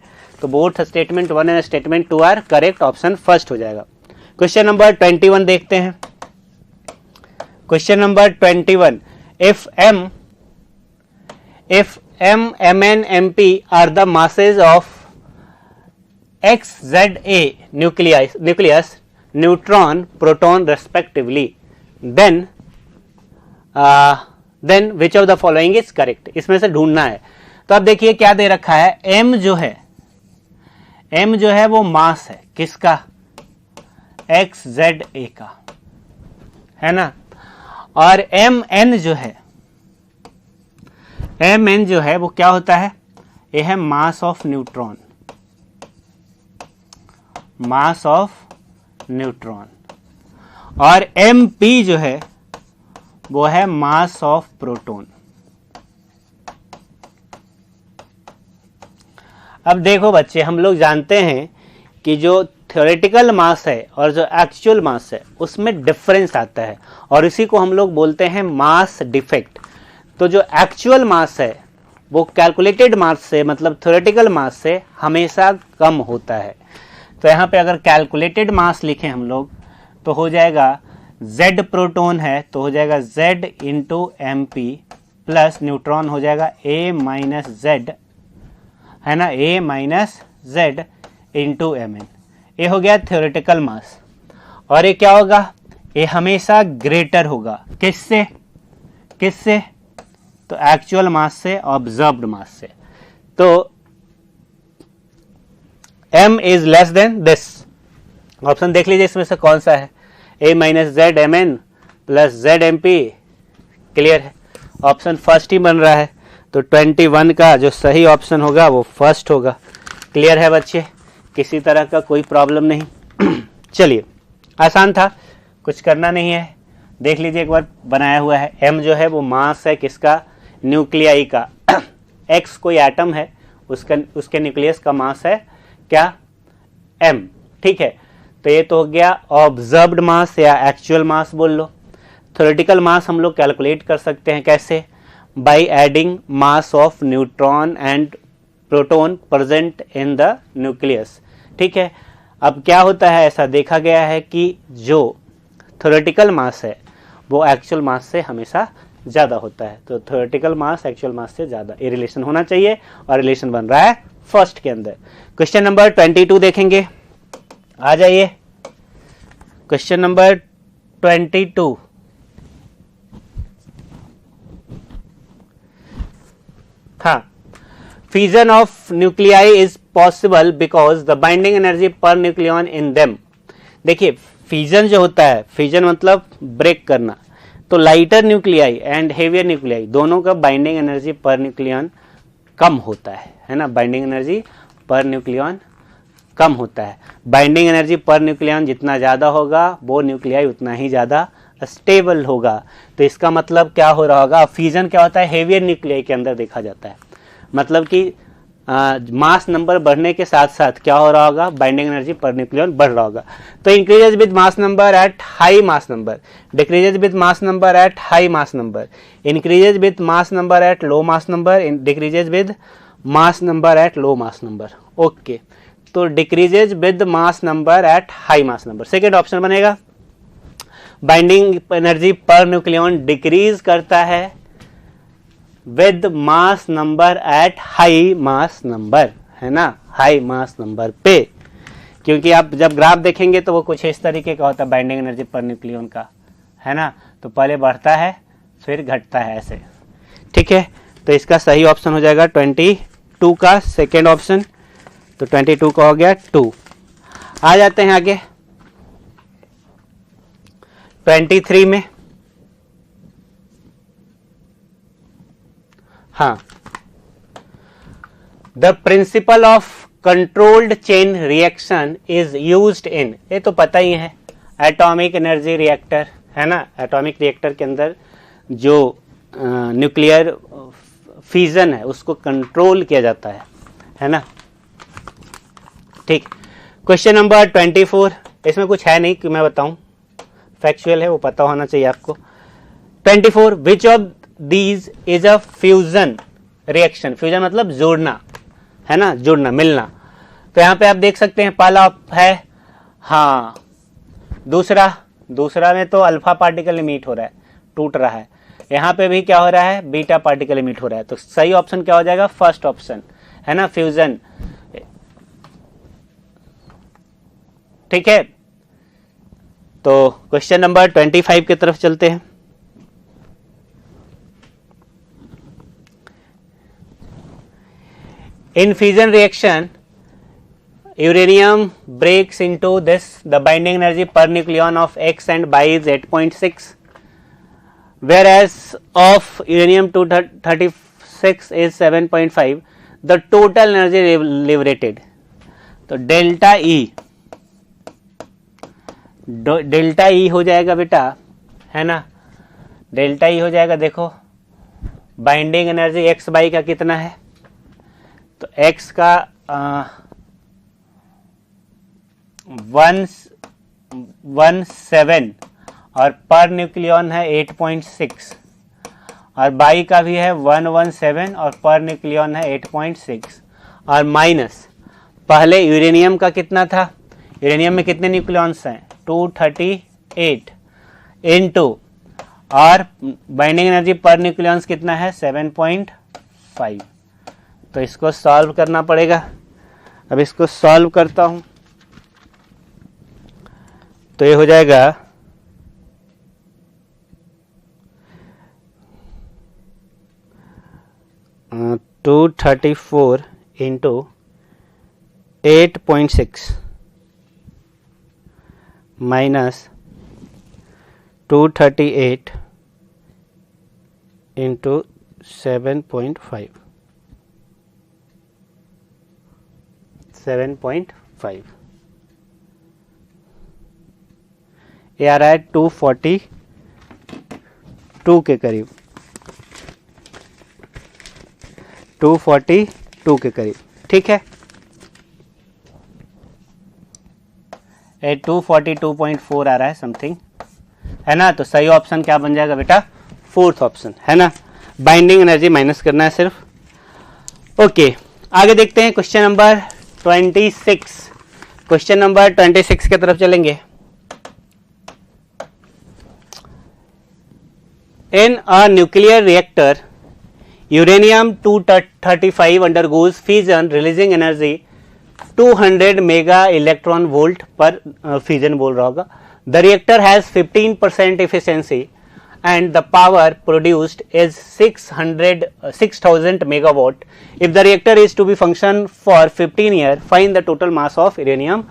तो both statement 1 and statement 2 are correct. Option first हो जाएगा. क्वेश्चन नंबर 21 देखते हैं। Question number 21, if m, mn, mp are the masses of x, z, a nucleus, neutron, proton respectively, then which of the following is correct? इसमें से ढूंढना है। तो अब देखिए क्या दे रखा है, m जो है वो मास है किसका, x, z, a का, है ना। और mn जो है वो क्या होता है, ये है मास ऑफ न्यूट्रॉन, और mp जो है वो है मास ऑफ प्रोटॉन। अब देखो बच्चे, हम लोग जानते हैं कि जो थ्योरेटिकल मास है और जो एक्चुअल मास है उसमें डिफरेंस आता है, और इसी को हम लोग बोलते हैं मास डिफेक्ट। तो जो एक्चुअल मास है वो कैलकुलेटेड मास से, मतलब थ्योरेटिकल मास से हमेशा कम होता है। तो यहाँ पे अगर कैलकुलेटेड मास लिखें हम लोग तो हो जाएगा Z प्रोटॉन है तो हो जाएगा Z into MP plus neutron हो जाएगा A माइनस Z, है ना, A minus Z into Mn। ये हो गया थ्योरेटिकल मास। और ये क्या होगा, ये हमेशा ग्रेटर होगा किससे, तो एक्चुअल मास से, ऑब्जर्व्ड मास से। तो m is less than this. Option देख लीजिए इसमें से कौन सा है, a minus Z M N plus Z M P. Clear है, ऑप्शन फर्स्ट ही बन रहा है, तो 21 का जो सही ऑप्शन होगा वो फर्स्ट होगा। क्लियर है बच्चे, किसी तरह का कोई प्रॉब्लम नहीं। चलिए, आसान था, कुछ करना नहीं है। देख लीजिए एक बार बनाया हुआ है, m जो है वो मास है किसका, न्यूक्लियाई का। x कोई एटम है, उसके न्यूक्लियस का मास है क्या, m। ठीक है, तो ये तो हो गया ऑब्जर्व्ड मास या एक्चुअल मास बोल लो। थ्योरेटिकल मास हम लोग कैलकुलेट कर सकते हैं कैसे, by adding mass of neutron and proton present in the nucleus. ठीक है, अब क्या होता है, ऐसा देखा गया है कि जो थ्योरेटिकल मास है वो एक्चुअल मास से हमेशा ज़्यादा होता है। तो थ्योरेटिकल मास एक्चुअल मास से ज़्यादा, ये रिलेशन होना चाहिए, और रिलेशन बन रहा है फर्स्ट के अंदर। क्वेश्चन नंबर 22 देखेंगे, आ जाइए। क्वेश्चन नंबर 22, हाँ, fusion of nuclei is possible because the binding energy पर न्यूक्लियन इन देम। देखिए, फ्यूजन जो होता है, फ्यूजन मतलब ब्रेक करना, तो lighter nuclei and heavier nuclei दोनों का बाइंडिंग एनर्जी पर न्यूक्लियन कम होता है ना। बाइंडिंग एनर्जी पर न्यूक्लियन कम होता है। बाइंडिंग एनर्जी पर न्यूक्लियन जितना ज़्यादा होगा वो न्यूक्लियाई उतना ही ज़्यादा स्टेबल होगा। तो इसका मतलब क्या हो रहा होगा, फ्यूजन क्या होता है, हेवियर न्यूक्लियाई के अंदर देखा जाता है। मतलब कि मास नंबर बढ़ने के साथ साथ क्या हो रहा होगा, बाइंडिंग एनर्जी पर न्यूक्लियन बढ़ रहा होगा। तो increases with mass number at high mass number, decreases with mass number at high mass number, increases with mass number at low mass number, decreases with mass number at low mass number. Okay, तो decreases with mass number at high mass number, second option बनेगा। Binding energy पर nucleon decrease करता है with mass number at high mass number, है ना, high mass number पे। क्योंकि आप जब ग्राफ देखेंगे तो वो कुछ इस तरीके का होता है बाइंडिंग एनर्जी पर न्यूक्लियन का, है ना। तो पहले बढ़ता है फिर घटता है ऐसे। ठीक है, तो इसका सही ऑप्शन हो जाएगा 22 का सेकेंड ऑप्शन। तो 22 का हो गया 2। आ जाते हैं आगे 23 में। हाँ, the principle of controlled chain reaction is used in, ये तो पता ही है, एटॉमिक एनर्जी रिएक्टर, है ना। एटॉमिक रिएक्टर के अंदर जो न्यूक्लियर फ्यूजन है उसको कंट्रोल किया जाता है ना। ठीक, क्वेश्चन नंबर 24, इसमें कुछ है नहीं कि मैं बताऊं, फैक्चुअल है, वो पता होना चाहिए आपको। 24, which of these is a fusion reaction. Fusion मतलब जोड़ना, है ना, जुड़ना, मिलना। तो यहाँ पे आप देख सकते हैं पहला है, हाँ, दूसरा में तो अल्फा पार्टिकल इमिट हो रहा है, टूट रहा है, यहाँ पे भी क्या हो रहा है, बीटा पार्टिकल इमिट हो रहा है। तो सही ऑप्शन क्या हो जाएगा, फर्स्ट ऑप्शन है ना, फ्यूजन। ठीक है, तो क्वेश्चन नंबर 25 की तरफ चलते हैं। In fission reaction, uranium breaks into this. The binding energy per nucleon of X and Y is 8.6, whereas of uranium 236 is 7.5. The total energy liberated. तो डेल्टा ई हो जाएगा बेटा, है ना, डेल्टा ई हो जाएगा। देखो बाइंडिंग एनर्जी एक्स बाई का कितना है, तो x का 117 और पर न्यूक्लियन है 8.6 और बाई का भी है 117 और पर न्यूक्लियन है 8.6 और माइनस पहले यूरेनियम का कितना था, यूरेनियम में कितने न्यूक्लियॉन्स हैं 238 इनटू और बाइंडिंग एनर्जी पर न्यूक्लियॉन्स कितना है 7.5। तो इसको सॉल्व करना पड़ेगा। अब इसको सॉल्व करता हूं तो ये हो जाएगा 234 इंटू 8.6 माइनस 238 इंटू 7.5 ये आ रहा है 242 के करीब, 242 के करीब। ठीक है, 242.4 आ रहा है समथिंग, है ना। तो सही ऑप्शन क्या बन जाएगा बेटा, फोर्थ ऑप्शन, है ना। बाइंडिंग एनर्जी माइनस करना है सिर्फ। ओके, आगे देखते हैं क्वेश्चन नंबर 26। क्वेश्चन नंबर 26 की तरफ चलेंगे। In a nuclear reactor uranium 235 undergoes fission releasing energy 200 mega electron volt per fission बोल रहा होगा। The reactor has 15% efficiency and the power produced is 6000 megawatt. If the reactor is to be function for 15 years, find the total mass of uranium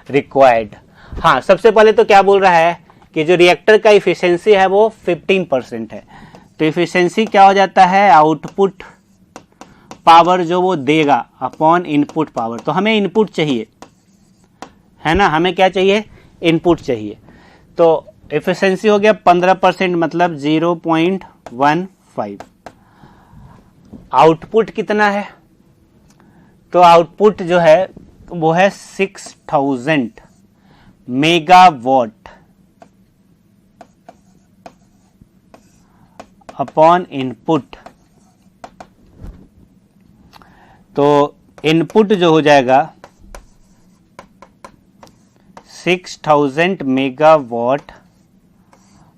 required. हाँ, सबसे पहले तो क्या बोल रहा है कि जो रिएक्टर का इफिशियंसी है वो 15% है। तो इफिशियंसी क्या हो जाता है, आउटपुट पावर जो वो देगा अपॉन इनपुट पावर। तो हमें इनपुट चाहिए, है ना, हमें क्या चाहिए, इनपुट चाहिए। तो इफिशियंसी हो गया 15%, मतलब 0.15। आउटपुट कितना है, तो आउटपुट जो है वो है 6000 मेगावाट अपॉन इनपुट। तो इनपुट जो हो जाएगा 6000 मेगावाट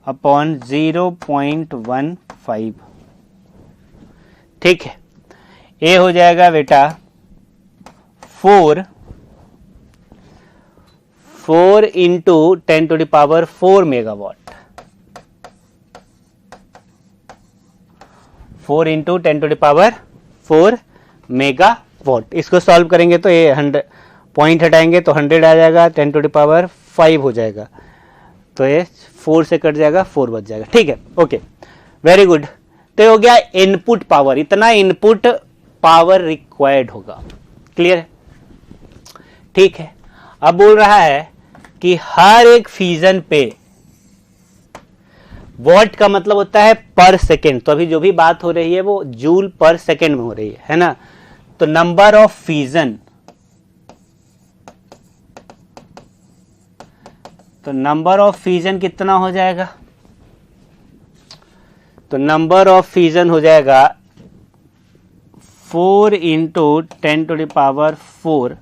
अपॉन 0.15। ठीक है, ये हो जाएगा बेटा 4 इंटू 10⁴ मेगावाट, 4 इंटू 10⁴ मेगावाट। इसको सॉल्व करेंगे तो ये 100 पॉइंट हटाएंगे तो 100 आ जाएगा, 10⁵ हो जाएगा। तो ये 4 से कट जाएगा, 4 बच जाएगा। ठीक है, ओके, वेरी गुड। तो ये हो गया इनपुट पावर, इतना इनपुट पावर रिक्वायर्ड होगा। क्लियर है, ठीक है। अब बोल रहा है कि हर एक फ्यूजन पे, वॉट का मतलब होता है पर सेकेंड, तो अभी जो भी बात हो रही है वो जूल पर सेकेंड में हो रही है ना। तो नंबर ऑफ फ्यूजन, तो नंबर ऑफ फ्यूजन कितना हो जाएगा, तो नंबर ऑफ फ्यूजन हो जाएगा 4 इंटू 10⁴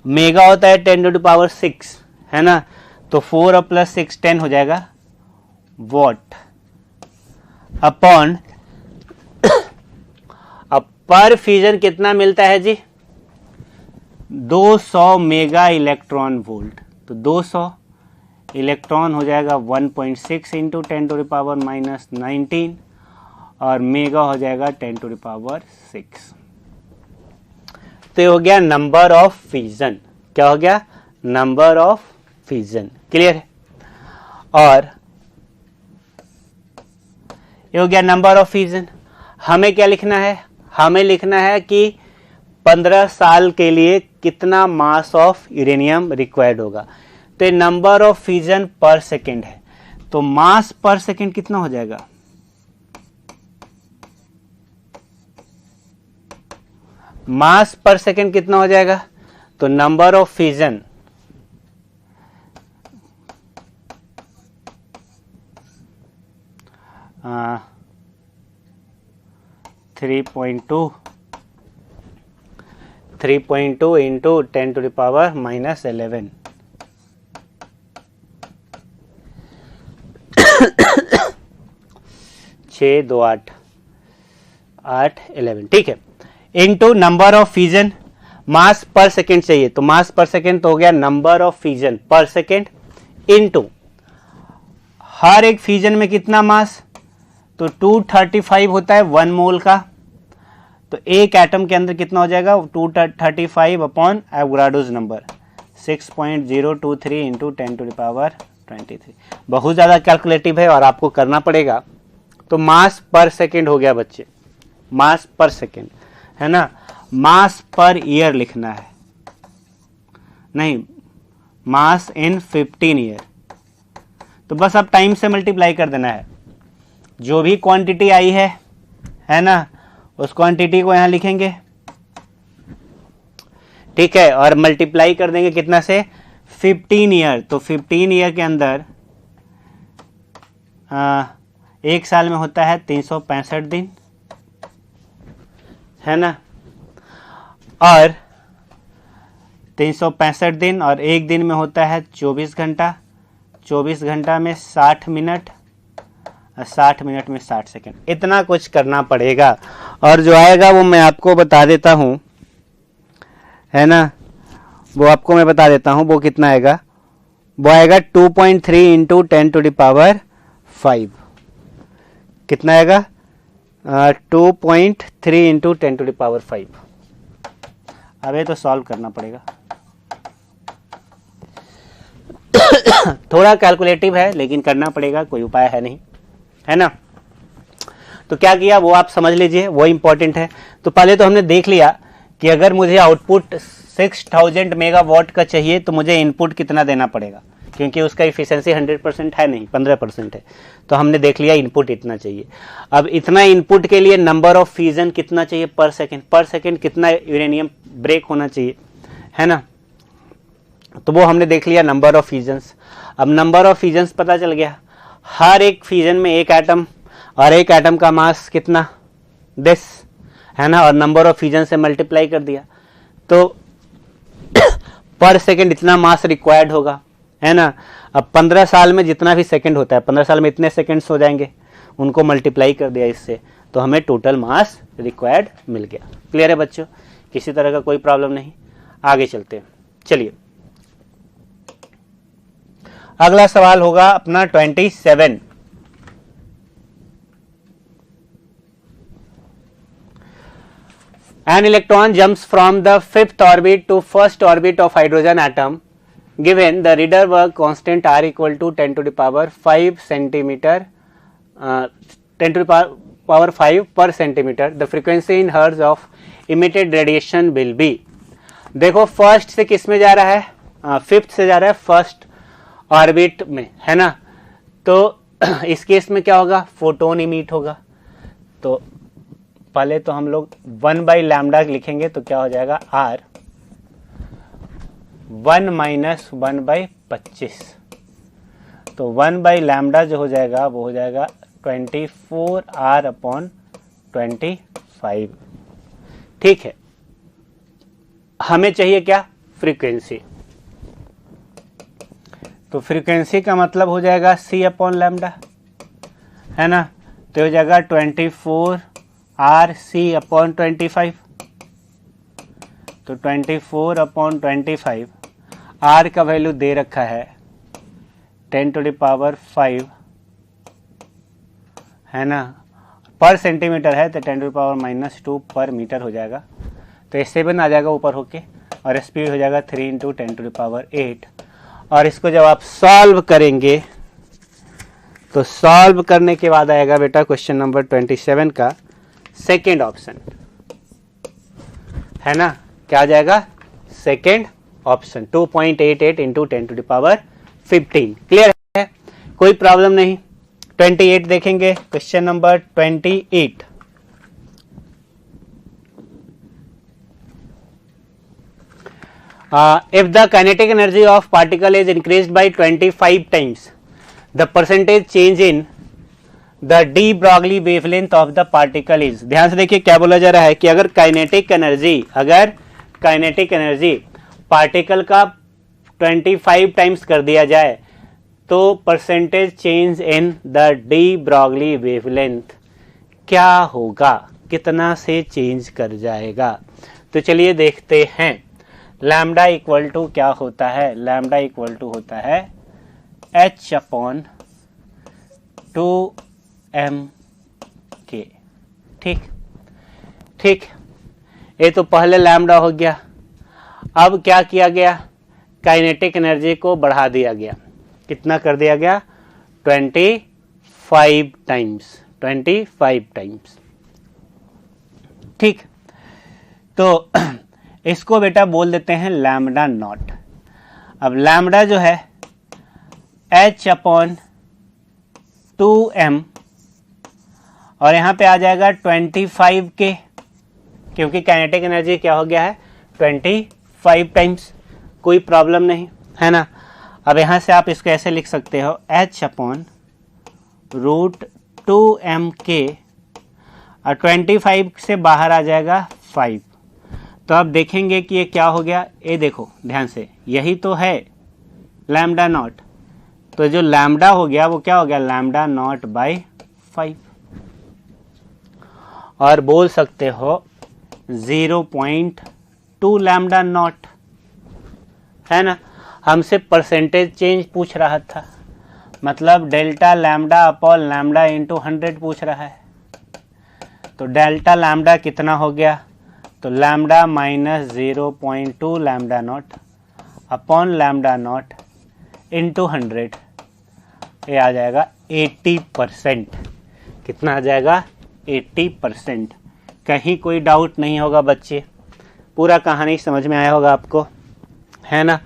मेगा होता है 10⁶, है ना। तो 4 और प्लस 6 10 हो जाएगा वॉट अपॉन, अब पर फ्यूजन कितना मिलता है जी, 200 मेगा इलेक्ट्रॉन वोल्ट। तो 200 इलेक्ट्रॉन हो जाएगा 1.6 into 10 to the power minus 19 और मेगा हो जाएगा 10 टू द पावर 6। तो ये हो गया नंबर ऑफ फ्यूजन। क्या हो गया, नंबर ऑफ फ्यूजन। क्लियर है। और ये हो गया नंबर ऑफ फ्यूजन। हमें क्या लिखना है, हमें लिखना है कि 15 साल के लिए कितना मास ऑफ यूरेनियम रिक्वायर्ड होगा। तो नंबर ऑफ फ्यूजन पर सेकेंड है, तो मास पर सेकेंड कितना हो जाएगा, मास पर सेकेंड कितना हो जाएगा, तो नंबर ऑफ फ्यूजन आ, 3.2 into 10 to the power minus 11। 6 2 8 8 11, ठीक है। Into number of fusion, mass पर सेकेंड चाहिए, तो मास पर सेकेंड तो हो गया नंबर ऑफ फ्यूजन पर सेकेंड इनटू हर एक फ्यूजन में कितना मास, तो 235 होता है 1 मोल का, तो एक एटम के अंदर कितना हो जाएगा 235 upon Avogadro's number 6.023 into 10 to the power 23। बहुत ज़्यादा कैलकुलेटिव है और आपको करना पड़ेगा। तो मास पर सेकेंड हो गया बच्चे, मास पर सेकेंड है ना, मास पर ईयर लिखना है, नहीं मास इन 15 ईयर। तो बस अब टाइम से मल्टीप्लाई कर देना है, जो भी क्वांटिटी आई है ना, उस क्वांटिटी को यहां लिखेंगे, ठीक है, और मल्टीप्लाई कर देंगे कितना से 15 ईयर। तो 15 ईयर के अंदर एक साल में होता है 365 दिन, है ना, और 365 दिन और एक दिन में होता है 24 घंटा, 24 घंटा में 60 मिनट, 60 मिनट में 60 सेकंड। इतना कुछ करना पड़ेगा और जो आएगा वो मैं आपको बता देता हूँ, है ना, वो आपको मैं बता देता हूँ वो कितना आएगा, वो आएगा 2.3 इंटू 10 टू द पावर 5। कितना आएगा 2.3 इंटू 10 टू द पावर 5। अब ये तो सॉल्व करना पड़ेगा थोड़ा कैलकुलेटिव है लेकिन करना पड़ेगा, कोई उपाय है नहीं, है ना। तो क्या किया वो आप समझ लीजिए, वो इंपॉर्टेंट है। तो पहले तो हमने देख लिया कि अगर मुझे आउटपुट 6000 मेगावाट का चाहिए तो मुझे इनपुट कितना देना पड़ेगा, क्योंकि उसका इफिशिएंसी 100% है नहीं, 15% है। तो हमने देख लिया इनपुट इतना चाहिए। अब इतना इनपुट के लिए नंबर ऑफ फ्यूजन कितना चाहिए पर सेकेंड कितना यूरेनियम ब्रेक होना चाहिए, है ना। तो वो हमने देख लिया नंबर ऑफ फ्यूजन्स। अब नंबर ऑफ फ्यूजन्स पता चल गया, हर एक फ्यूजन में एक एटम और एक एटम का मास कितना 10, है ना, और नंबर ऑफ फ्यूजन से मल्टीप्लाई कर दिया तो पर सेकेंड इतना मास रिक्वायर्ड होगा, है ना। अब 15 साल में जितना भी सेकंड होता है, 15 साल में इतने सेकंड्स हो जाएंगे, उनको मल्टीप्लाई कर दिया इससे, तो हमें टोटल मास रिक्वायर्ड मिल गया। क्लियर है बच्चों, किसी तरह का कोई प्रॉब्लम नहीं। आगे चलते हैं, चलिए अगला सवाल होगा अपना 27। An electron jumps from the 5th orbit to 1st orbit of hydrogen atom. Given the reader work constant R equal to 10 to the power 5 centimeter, 10 to the power 5 per centimeter, the frequency in hertz of emitted radiation will be. देखो first से किस में जा रहा है, 5th से जा रहा है फर्स्ट ऑर्बिट में, है ना। तो इस केस में क्या होगा, फोटोन इमिट होगा। तो पहले तो हम लोग 1/लैम्डा लिखेंगे, तो क्या हो जाएगा R 1 - 1/25। तो 1/लैम्डा जो हो जाएगा वो हो जाएगा 24R/25। ठीक है, हमें चाहिए क्या, फ्रीक्वेंसी। तो फ्रीक्वेंसी का मतलब हो जाएगा c अपॉन लैम्डा, है ना। तो हो जाएगा 24 RC अपॉन 25। तो 24 अपॉन 25, R का वैल्यू दे रखा है 10⁵, है ना। पर सेंटीमीटर है तो 10⁻⁻² पर मीटर हो जाएगा। तो ये 7 आ जाएगा ऊपर होके, और स्पीड हो जाएगा 3 × 10⁸। और इसको जब आप सॉल्व करेंगे तो सॉल्व करने के बाद आएगा बेटा क्वेश्चन नंबर 27 का सेकेंड ऑप्शन, है ना। क्या आ जाएगा? Second option 2.88 × 10⁻15। क्लियर है? कोई प्रॉब्लम नहीं। 28 देखेंगे, question number 28। If the kinetic energy of particle is increased by 25 times, the percentage change in the de Broglie wavelength of the particle is। ध्यान से देखिए क्या बोला जा रहा है कि अगर काइनेटिक एनर्जी पार्टिकल का 25 टाइम्स कर दिया जाए तो percentage change in the de Broglie wavelength क्या होगा, कितना से चेंज कर जाएगा। तो चलिए देखते हैं। लैम्डा इक्वल टू क्या होता है? लैम्डा इक्वल टू होता है h अपॉन 2m_k। ठीक, ये तो पहले लैम्डा हो गया। अब क्या किया गया? काइनेटिक एनर्जी को बढ़ा दिया गया। कितना कर दिया गया? 25 टाइम्स। ठीक, तो इसको बेटा बोल देते हैं लैम्डा नॉट। अब लैम्डा जो है h अपॉन 2m, और यहाँ पे आ जाएगा 25k, क्योंकि काइनेटिक एनर्जी क्या हो गया है? 25 टाइम्स। कोई प्रॉब्लम नहीं, है ना। अब यहाँ से आप इसको ऐसे लिख सकते हो h अपॉन √2mk, और 25 से बाहर आ जाएगा 5। तो आप देखेंगे कि ये क्या हो गया। ये देखो ध्यान से, यही तो है लैम्डा नॉट। तो जो लैम्डा हो गया वो क्या हो गया? Lambda not by 5। और बोल सकते हो 0.2 लैम्डा नॉट, है ना। हमसे परसेंटेज चेंज पूछ रहा था, मतलब delta lambda upon lambda into 100 पूछ रहा है। तो डेल्टा लैम्डा कितना हो गया? तो lambda minus 0.2 lambda naught upon lambda not into 100, ये आ जाएगा 80%। कितना आ जाएगा? 80%। कहीं कोई डाउट नहीं होगा बच्चे, पूरा कहानी समझ में आया होगा आपको, है ना।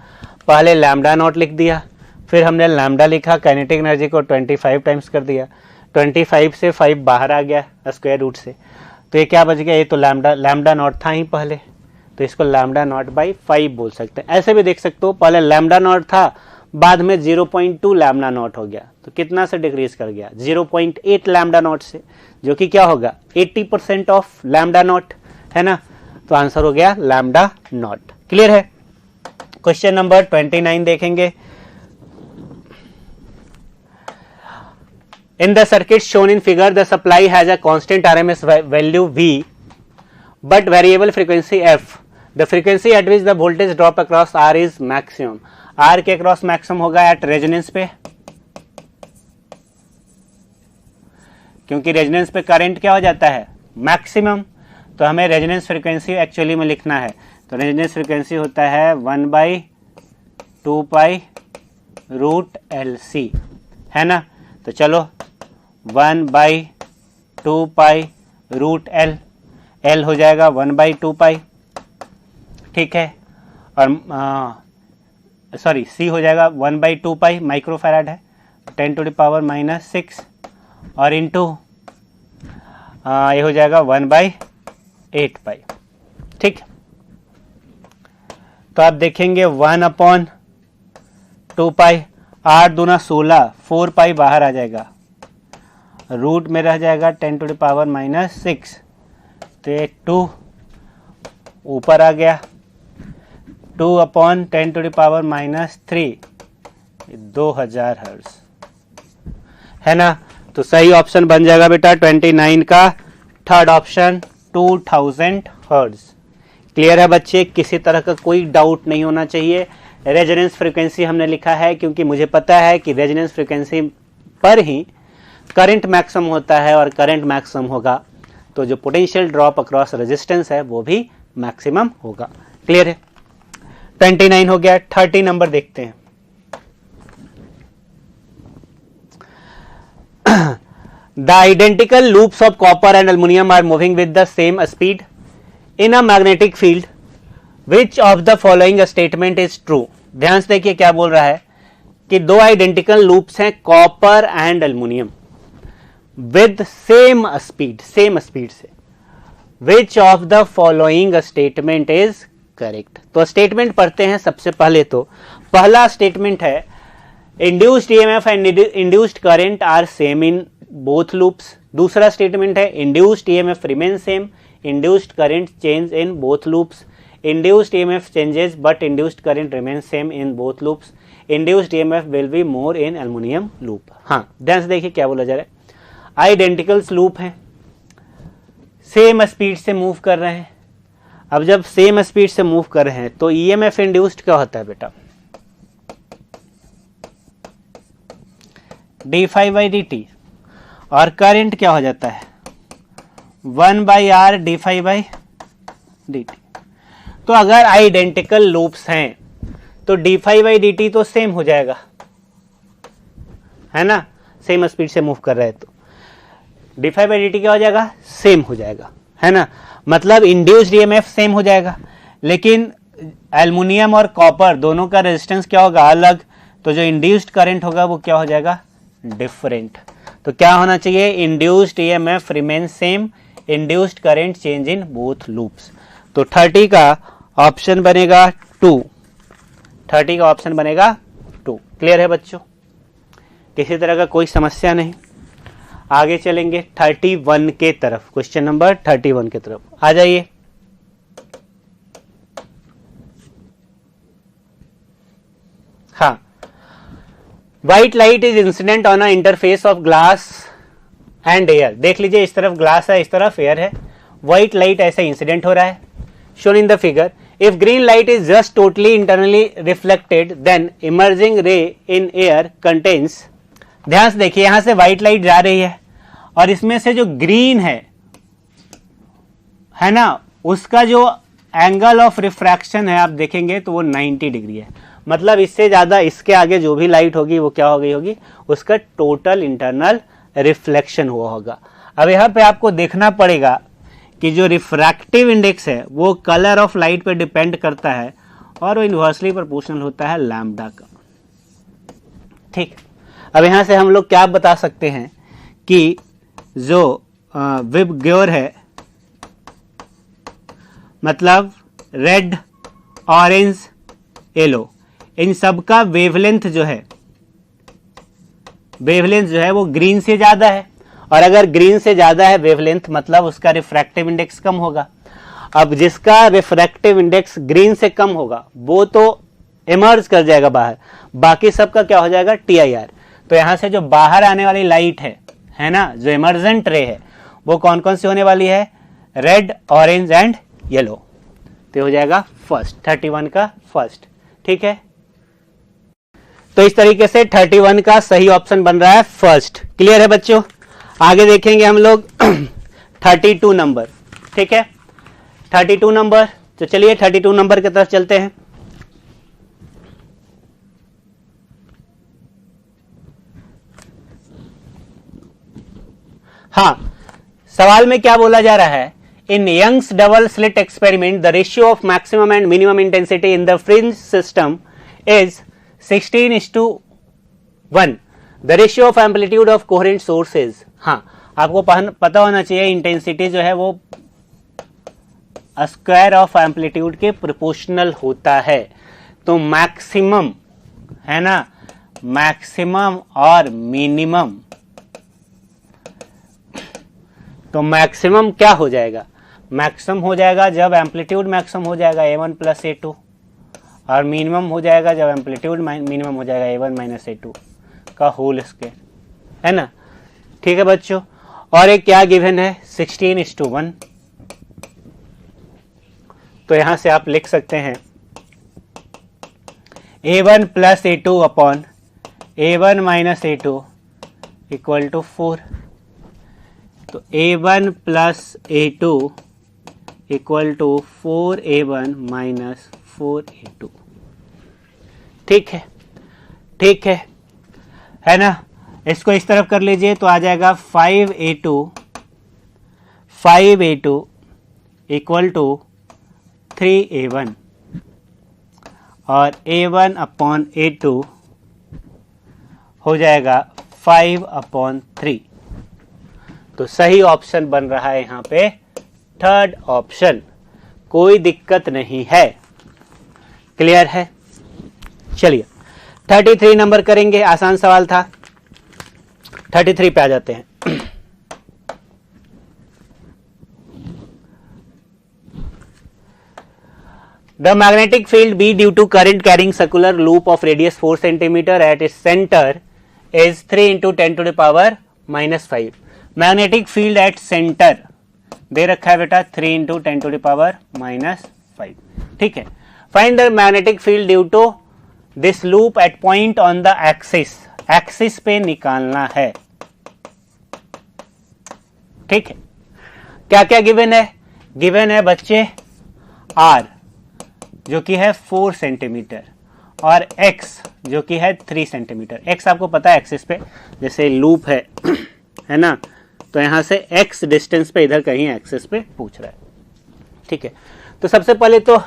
पहले लैम्डा नॉट लिख दिया, फिर हमने लैम्डा लिखा, काइनेटिक एनर्जी को 25 टाइम्स कर दिया, 25 से 5 बाहर आ गया स्क्वायर रूट से, तो ये क्या बच गया? ये तो लैम्डा नॉट था ही पहले, तो इसको लैम्डा नॉट बाई 5 बोल सकते हैं। ऐसे भी देख सकते हो, पहले लैम्डा नॉट था, बाद में 0.2 लैम्डा नॉट हो गया, तो कितना से डिक्रीज कर गया? 0.8 लैम्डा नॉट से, जो कि क्या होगा? 80% ऑफ लैम्डा नॉट, है ना। तो आंसर हो गया लैम्डा नॉट। क्लियर है? क्वेश्चन नंबर 29 देखेंगे। In the circuit shown in figure, the supply has a constant RMS value V but variable frequency F. The frequency at which the voltage drop across R is maximum. R के cross maximum होगा at resonance पे, क्योंकि resonance पे current क्या हो जाता है? Maximum. तो हमें रेजोनेंस फ्रीक्वेंसी एक्चुअली में लिखना है। तो रेजोनेंस फ्रीक्वेंसी होता है 1/2π√LC, है ना। तो चलो 1/2π√L, L हो जाएगा 1/2π, ठीक है। और सॉरी C हो जाएगा 1/2π, माइक्रोफैराड है, 10⁻⁻6, और इंटू ये हो जाएगा 1/8π, ठीक। तो आप देखेंगे 1/2π, 8 दूना 16, 4π बाहर आ जाएगा, रूट में रह जाएगा 10⁻⁻6, तो 2 ऊपर आ गया, 2/10⁻⁻3, 2000 हर्ट्ज, है ना। तो सही ऑप्शन बन जाएगा बेटा 29 का थर्ड ऑप्शन 2000 हर्ट्ज। क्लियर है बच्चे, किसी तरह का कोई डाउट नहीं होना चाहिए। रेजोनेंस फ्रीक्वेंसी हमने लिखा है क्योंकि मुझे पता है कि रेजोनेंस फ्रीक्वेंसी पर ही करंट मैक्सिमम होता है, और करंट मैक्सिमम होगा तो जो पोटेंशियल ड्रॉप अक्रॉस रेजिस्टेंस है वो भी मैक्सिमम होगा। क्लियर है, 29 हो गया। 30 नंबर देखते हैं। The identical loops of copper and aluminum are moving with the same speed in a magnetic field. Which of the following statement is true? ध्यान से देखिए क्या बोल रहा है कि दो आइडेंटिकल लूप्स हैं copper and aluminium with same speed से। Which of the following statement is correct? तो स्टेटमेंट पढ़ते हैं सबसे पहले। तो पहला स्टेटमेंट है induced EMF and induced current are same in both loops. दूसरा स्टेटमेंट है induced EMF remain same, induced current change in both loops, induced EMF changes but induced current remain same in both loops, induced EMF will be more in aluminium loop. हाँ, ध्यान से देखिए क्या बोला जा रहा है। आइडेंटिकल्स लूप हैं, सेम स्पीड से मूव कर रहे हैं। अब जब सेम स्पीड से मूव कर रहे हैं तो ईएमएफ इंड्यूस्ड क्या होता है बेटा? d∅dt, और करंट क्या हो जाता है? 1/r d∅dt। तो अगर आइडेंटिकल लूप्स हैं तो d∅dt तो सेम हो जाएगा, है ना। सेम स्पीड से मूव कर रहे हैं तो d∅dt क्या हो जाएगा? सेम हो जाएगा, है ना। मतलब इंड्यूस्ड ईएमएफ सेम हो जाएगा, लेकिन एल्युमिनियम और कॉपर दोनों का रेजिस्टेंस क्या होगा? अलग। तो जो इंड्यूस्ड करंट होगा वो क्या हो जाएगा? डिफरेंट। तो क्या होना चाहिए? Induced EMF remain same, induced current change in both loops. तो 30 का ऑप्शन बनेगा 2। 30 का ऑप्शन बनेगा 2। क्लियर है बच्चों, किसी तरह का कोई समस्या नहीं। आगे चलेंगे 31 के तरफ। क्वेश्चन नंबर 31 के तरफ आ जाइए। हाँ, white light is incident on a interface of glass and air. देख लीजिए, इस तरफ ग्लास है, इस तरफ एयर है। व्हाइट लाइट ऐसे इंसिडेंट हो रहा है, shown in the figure. If green light is just totally internally reflected, then emerging ray in air contains. ध्यान से देखिए, यहां से व्हाइट लाइट जा रही है और इसमें से जो ग्रीन है ना, उसका जो एंगल ऑफ रिफ्रैक्शन है आप देखेंगे तो वो 90 डिग्री है। मतलब इससे ज्यादा, इसके आगे जो भी लाइट होगी वो क्या हो गई होगी? उसका टोटल इंटरनल रिफ्लेक्शन हुआ होगा। अब यहाँ पे आपको देखना पड़ेगा कि जो रिफ्रैक्टिव इंडेक्स है वो कलर ऑफ लाइट पे डिपेंड करता है और वो इन्वर्सली प्रोपोर्शनल होता है लैम्बडा का। ठीक, अब यहां से हम लोग क्या बता सकते हैं कि जो विबग्योर है, मतलब रेड, ऑरेंज, येलो, इन सब का वेवलेंथ जो है वो ग्रीन से ज्यादा है। और अगर ग्रीन से ज्यादा है वेवलेंथ, मतलब उसका रिफ्रैक्टिव इंडेक्स कम होगा। अब जिसका रिफ्रैक्टिव इंडेक्स ग्रीन से कम होगा वो तो इमर्ज कर जाएगा बाहर, बाकी सबका क्या हो जाएगा? TIR। तो यहां से जो बाहर आने वाली लाइट है ना, जो इमर्जेंट रे है, वो कौन कौन सी होने वाली है? Red, orange and yellow. तो हो जाएगा फर्स्ट, 31 का फर्स्ट। ठीक है, तो इस तरीके से 31 का सही ऑप्शन बन रहा है फर्स्ट। क्लियर है बच्चों? आगे देखेंगे हम लोग 32 नंबर। ठीक है, 32 नंबर। तो चलिए 32 नंबर की तरफ चलते हैं। हाँ, सवाल में क्या बोला जा रहा है? In Young's double slit experiment the ratio of maximum and minimum intensity in the fringe system is 16:1। The ratio of amplitude of coherent sources. हाँ, आपको पता होना चाहिए इंटेंसिटी जो है वो स्क्वायर ऑफ एम्पलीट्यूड के प्रोपोर्शनल होता है। तो मैक्सिमम है ना, मैक्सिमम और मिनिमम, तो मैक्सिमम क्या हो जाएगा? मैक्सिमम हो जाएगा जब एम्पलीट्यूड मैक्सिमम हो जाएगा A1 + A2, और मिनिमम हो जाएगा जब एम्पलीट्यूड मिनिमम हो जाएगा A1 माइनस A2 का होल स्क्वायर, है ना। ठीक है बच्चों, और एक क्या गिवन है 16:1, तो यहां से आप लिख सकते हैं A1 plus A2 upon A1 minus A2 equal to 4। तो A1 plus A2 equal to 4A1 minus 4A2। ठीक है, ठीक है ना। इसको इस तरफ कर लीजिए तो आ जाएगा 5A2 इक्वल टू 3A1 और A1 अपॉन A2 हो जाएगा 5/3। तो सही ऑप्शन बन रहा है यहाँ पे थर्ड ऑप्शन, कोई दिक्कत नहीं है। क्लियर है। चलिए 33 नंबर करेंगे, आसान सवाल था। 33 पे आ जाते हैं। The magnetic field B due to current carrying circular loop of radius 4 cm at its center is 3 into 10 to the power minus 5. Magnetic field at center दे रखा है बेटा 3 into 10 to the power minus 5। ठीक है। Find the magnetic field due to this loop at point on the axis. Axis पे निकालना है। ठीक है। क्या क्या गिवन है? गिवन है बच्चे R जो कि है 4 सेंटीमीटर और x जो कि है 3 सेंटीमीटर। x आपको पता है एक्सिस पे जैसे लूप है ना, तो यहां से x डिस्टेंस पे इधर कहीं एक्सिस पे पूछ रहा है। ठीक है, तो सबसे पहले तो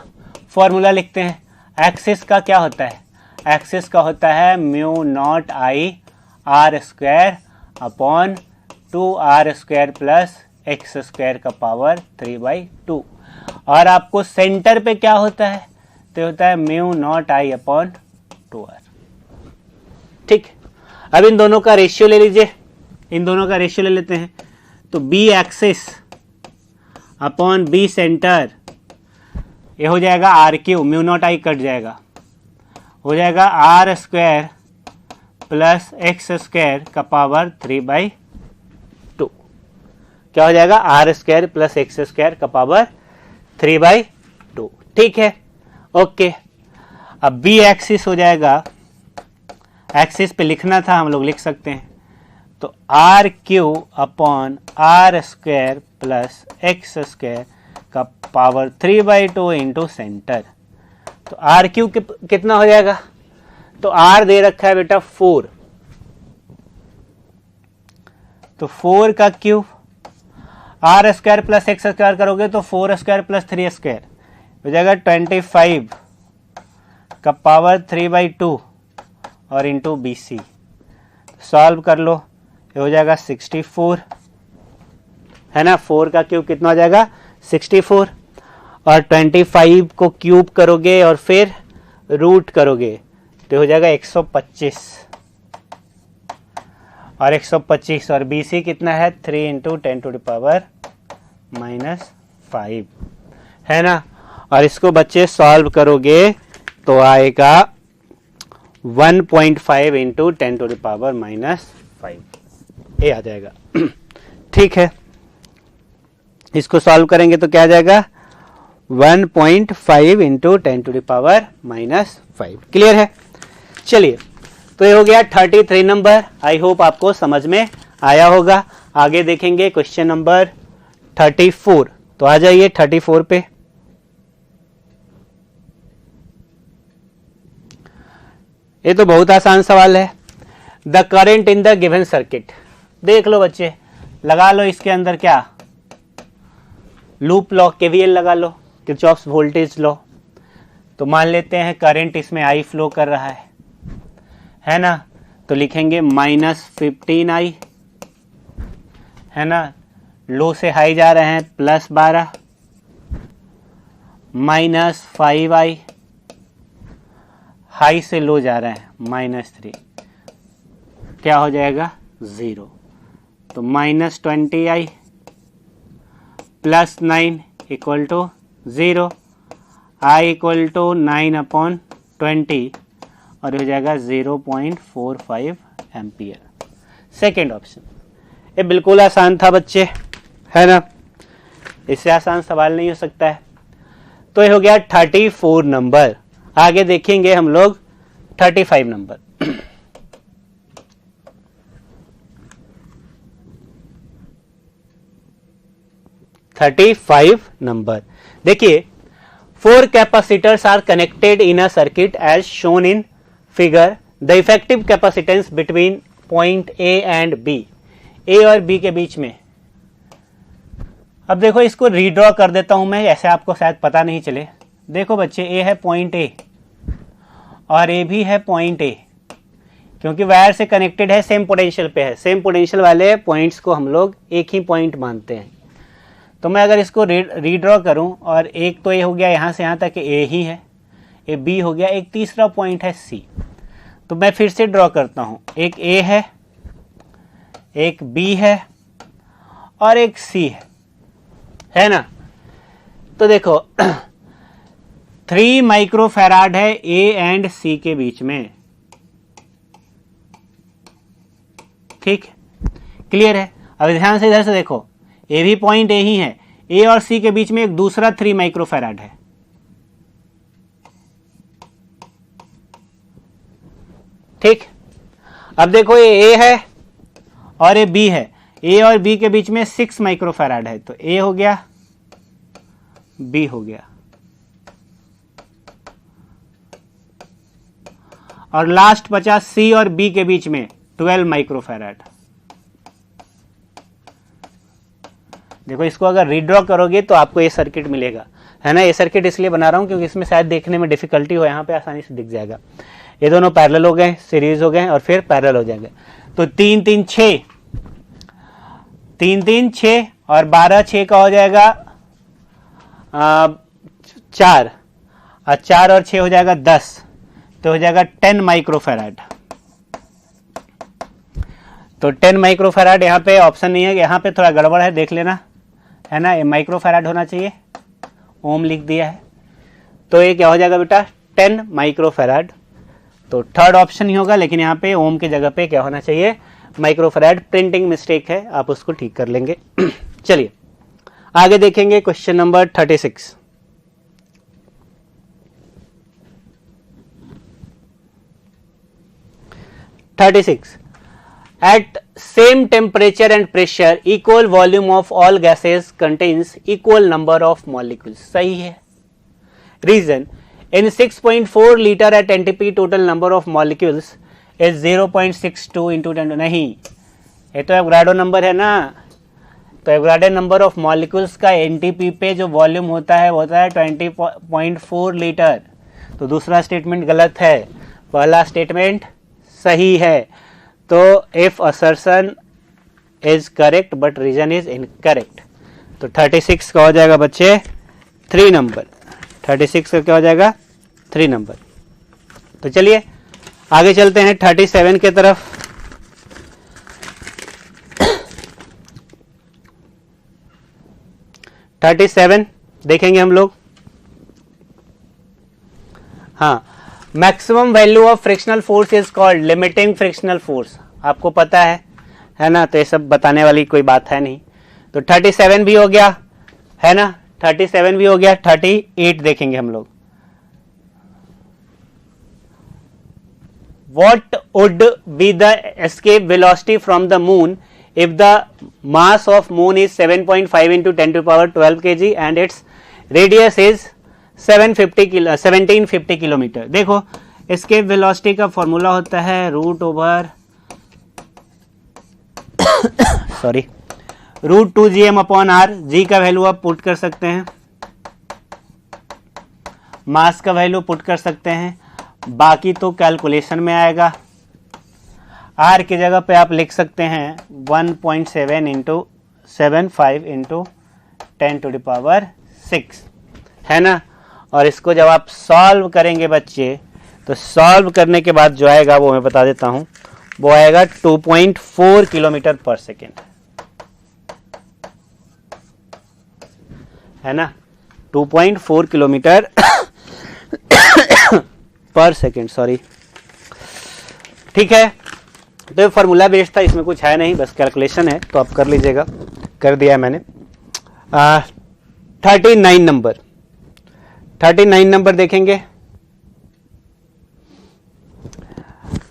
फॉर्मूला लिखते हैं। एक्सिस का क्या होता है? एक्सिस का होता है mu naught I R square upon 2r square plus x square का पावर 3/2। और आपको सेंटर पे क्या होता है? तो होता है म्यू नॉट आई अपॉन 2r। ठीक, अब इन दोनों का रेशियो ले लीजिए, इन दोनों का रेशियो ले लेते हैं। तो B axis upon B centre, ये हो जाएगा R Q, mu naught I cut जाएगा, हो जाएगा R square plus x square का पावर 3/2। क्या हो जाएगा? R square plus x square का पावर 3/2। ठीक है, ओके। अब बी एक्सिस हो जाएगा, एक्सिस पे लिखना था हम लोग लिख सकते हैं, तो R Q upon R square plus x square का पावर 3/2 इंटू सेंटर। तो आर क्यू कितना हो जाएगा? तो आर दे रखा है बेटा 4, तो 4 का cube, R square plus x square करोगे तो 4 स्क्वायर प्लस 3 स्क्वायर हो जाएगा 25 का पावर 3/2 और इंटू बी सी। सॉल्व कर लो, ये हो जाएगा 64, है ना। 4 का क्यूब कितना हो जाएगा? 64, और 25 को क्यूब करोगे और फिर रूट करोगे तो हो जाएगा 125, और 125 और बी सी कितना है? 3 इंटू 10 टू द पावर -5, है ना। और इसको बच्चे सॉल्व करोगे तो आएगा 1.5 इंटू 10 टू द पावर -5, ये आ जाएगा। ठीक है, इसको सॉल्व करेंगे तो क्या आ जाएगा? 1.5 into 10 to the power -5। Clear है। चलिए, तो ये हो गया 33 नंबर। आई होप आपको समझ में आया होगा। आगे देखेंगे क्वेश्चन नंबर 34। तो आ जाइए 34 पे। ये तो बहुत आसान सवाल है। The current in the given circuit, देख लो बच्चे, लगा लो इसके अंदर क्या, लूप लॉ, केवीएल लगा लो, किरचॉफ्स वोल्टेज लॉ। तो मान लेते हैं करंट इसमें आई फ्लो कर रहा है ना, तो लिखेंगे -15I, है ना। लो से हाई जा रहे हैं +12, -5I, हाई से लो जा रहे हैं -3, क्या हो जाएगा? 0। तो -20I +9 equal to 0, I equal to 9/2। 20 और हो जाएगा 0.45 एम्पियर। सेकेंड ऑप्शन, ये बिल्कुल आसान था बच्चे, है ना, इससे आसान सवाल नहीं हो सकता है। तो ये हो गया 34 नंबर। आगे देखेंगे हम लोग 35 नंबर। 35 नंबर देखिए, 4 capacitors are connected in a circuit as shown in figure. The effective capacitance between point A and B, A और B के बीच में। अब देखो इसको रीड्रॉ कर देता हूं मैं, ऐसे आपको शायद पता नहीं चले। देखो बच्चे, A है पॉइंट A और A भी है पॉइंट A, क्योंकि वायर से कनेक्टेड है, सेम पोटेंशियल पे है। सेम पोटेंशियल वाले पॉइंट्स को हम लोग एक ही पॉइंट मानते हैं। तो मैं अगर इसको रीड्रॉ करूं, और एक तो ये हो गया यहाँ से यहाँ तक A ही है, ये B हो गया, एक तीसरा पॉइंट है C। तो मैं फिर से ड्रॉ करता हूं, एक A है, एक B है और एक C है ना। तो देखो 3 माइक्रोफैराड है A एंड C के बीच में, ठीक, क्लियर है। अब ध्यान से इधर से देखो, ए भी पॉइंट ए ही है, ए और सी के बीच में एक दूसरा 3 माइक्रोफैराड है, ठीक। अब देखो ये ए है और ये बी है, ए और बी के बीच में 6 माइक्रोफैराड है, तो ए हो गया, बी हो गया, और लास्ट बचा सी और बी के बीच में 12 माइक्रोफैराड। देखो इसको अगर रीड्रॉ करोगे तो आपको ये सर्किट मिलेगा, है ना। ये सर्किट इसलिए बना रहा हूं क्योंकि इसमें शायद देखने में डिफिकल्टी हो, यहाँ पे आसानी से दिख जाएगा। ये दोनों पैरेलल हो गए, सीरीज हो गए और फिर पैरेलल हो जाएंगे। तो 3 3 6, 3 3 6 और 12 6 का हो जाएगा 4, और 4 और 6 हो जाएगा 10, तो हो जाएगा 10 माइक्रोफैराड। तो 10 माइक्रोफैराड यहाँ पे ऑप्शन नहीं है, यहाँ पे थोड़ा गड़बड़ है, देख लेना, है ना। ये माइक्रोफैराड होना चाहिए, ओम लिख दिया है, तो ये क्या हो जाएगा बेटा, 10 माइक्रोफैराड। तो थर्ड ऑप्शन ही होगा, लेकिन यहाँ पे ओम की जगह पे क्या होना चाहिए, माइक्रोफैराड। प्रिंटिंग मिस्टेक है, आप उसको ठीक कर लेंगे। चलिए आगे देखेंगे question number 36। At same temperature and pressure, equal volume of all gases contains equal number of molecules. सही है। Reason, in 6.4 liter at NTP total number of molecules is 0.62 into 10। नहीं, ये तो एवोगाड्रो नंबर है ना, तो एवोगाड्रो नंबर ऑफ मॉलिक्यूल्स का NTP पे जो वॉल्यूम होता है वो होता है 20.4 लीटर। तो दूसरा स्टेटमेंट गलत है, पहला स्टेटमेंट सही है। तो if assertion is correct but reason is incorrect. तो 36 का हो जाएगा बच्चे 3 नंबर। 36 का क्या हो जाएगा, 3 नंबर। तो चलिए आगे चलते हैं 37 के तरफ। देखेंगे हम लोग। हाँ, maximum value of frictional force is called limiting frictional force. आपको पता है ना, तो ये सब बताने वाली कोई बात है नहीं। तो 37 भी हो गया, है ना, 37 भी हो गया। 38 देखेंगे हम लोग। What would be the escape velocity from the moon if the mass of moon is 7.5 into 10 to the power 12 kg and its radius is 1750 kilometre. देखो एस्केप वेलोसिटी का फॉर्मूला होता है root over root 2gm upon R. G का value आप put कर सकते हैं, मास का वैल्यू पुट कर सकते हैं, बाकी तो कैलकुलेशन में आएगा। आर की जगह पे आप लिख सकते हैं 1.7 into 75 into 10 to the power 6, है ना। और इसको जब आप सॉल्व करेंगे बच्चे, तो सॉल्व करने के बाद जो आएगा वो मैं बता देता हूं, वो आएगा 2.4 किलोमीटर पर सेकेंड, है ना। 2.4 किलोमीटर पर सेकेंड, सॉरी, ठीक है। तो फार्मूला बेस्ड था, इसमें कुछ है नहीं, बस कैलकुलेशन है, तो आप कर लीजिएगा, कर दिया है मैंने। 39 नंबर देखेंगे।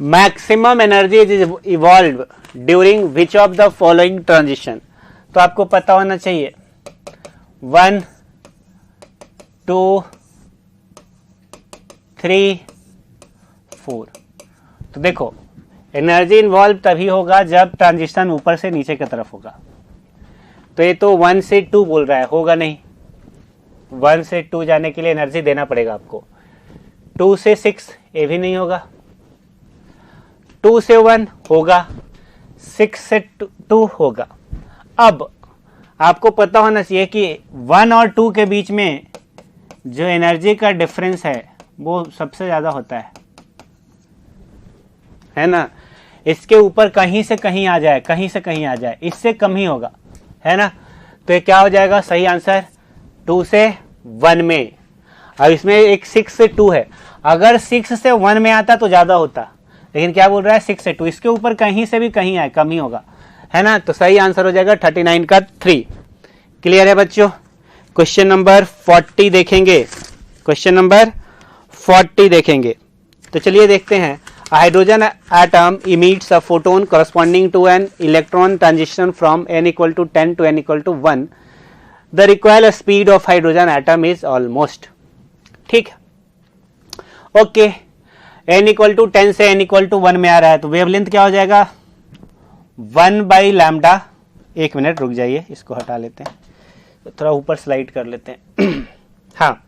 Maximum energy is evolve during which of the following transition. तो आपको पता होना चाहिए 1, 2, 3, 4। तो देखो एनर्जी इन्वॉल्व तभी होगा जब ट्रांजिशन ऊपर से नीचे की तरफ होगा। तो ये तो 1 से 2 बोल रहा है, होगा नहीं। 1 से 2 जाने के लिए एनर्जी देना पड़ेगा आपको। 2 से 6 ये भी नहीं होगा। 2 से 1 होगा, 6 से 2 होगा। अब आपको पता होना चाहिए कि 1 और 2 के बीच में जो एनर्जी का डिफरेंस है वो सबसे ज्यादा होता है ना। इसके ऊपर कहीं से कहीं आ जाए, कहीं से कहीं आ जाए, इससे कम ही होगा, है ना। तो ये क्या हो जाएगा सही आंसर 2 से 1 में। अब इसमें एक 6 से 2 है, अगर 6 से 1 में आता तो ज्यादा होता, लेकिन क्या बोल रहा है 6 से 2, इसके ऊपर कहीं से भी कहीं आए कम ही होगा, है ना। तो सही आंसर हो जाएगा 39 का 3। क्लियर है बच्चों। क्वेश्चन नंबर 40 देखेंगे, क्वेश्चन नंबर 40 देखेंगे। तो चलिए देखते हैं। Hydrogen atom emits a photon corresponding to an electron transition from n equal to 10 to n equal to 1. The required speed of hydrogen atom is almost, ठीक है, ओके। n इक्वल टू 10 से n equal to 1 में आ रहा है, तो wavelength क्या हो जाएगा 1/λ। एक मिनट रुक जाइए, इसको हटा लेते हैं, तो थोड़ा ऊपर स्लाइड कर लेते हैं। हाँ,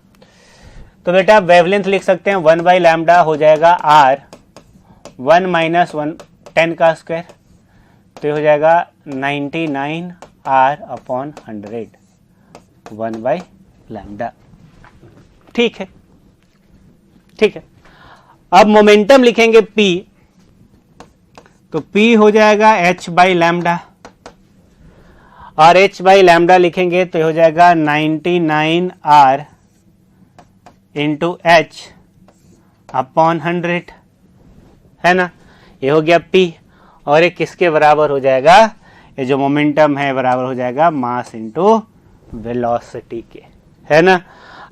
तो बेटा वेवलेंथ लिख सकते हैं 1/λ हो जाएगा r, 1 - 1 10 का स्क्वायर, तो ये हो जाएगा 99r/100 1/λ। ठीक है, ठीक है। अब मोमेंटम लिखेंगे P, तो P हो जाएगा h/λ, और h/λ लिखेंगे तो हो जाएगा 99r इंटू h/100, है ना। ये हो गया P, और ये किसके बराबर हो जाएगा, ये जो मोमेंटम है बराबर हो जाएगा मास इंटू वेलोसिटी के, है ना।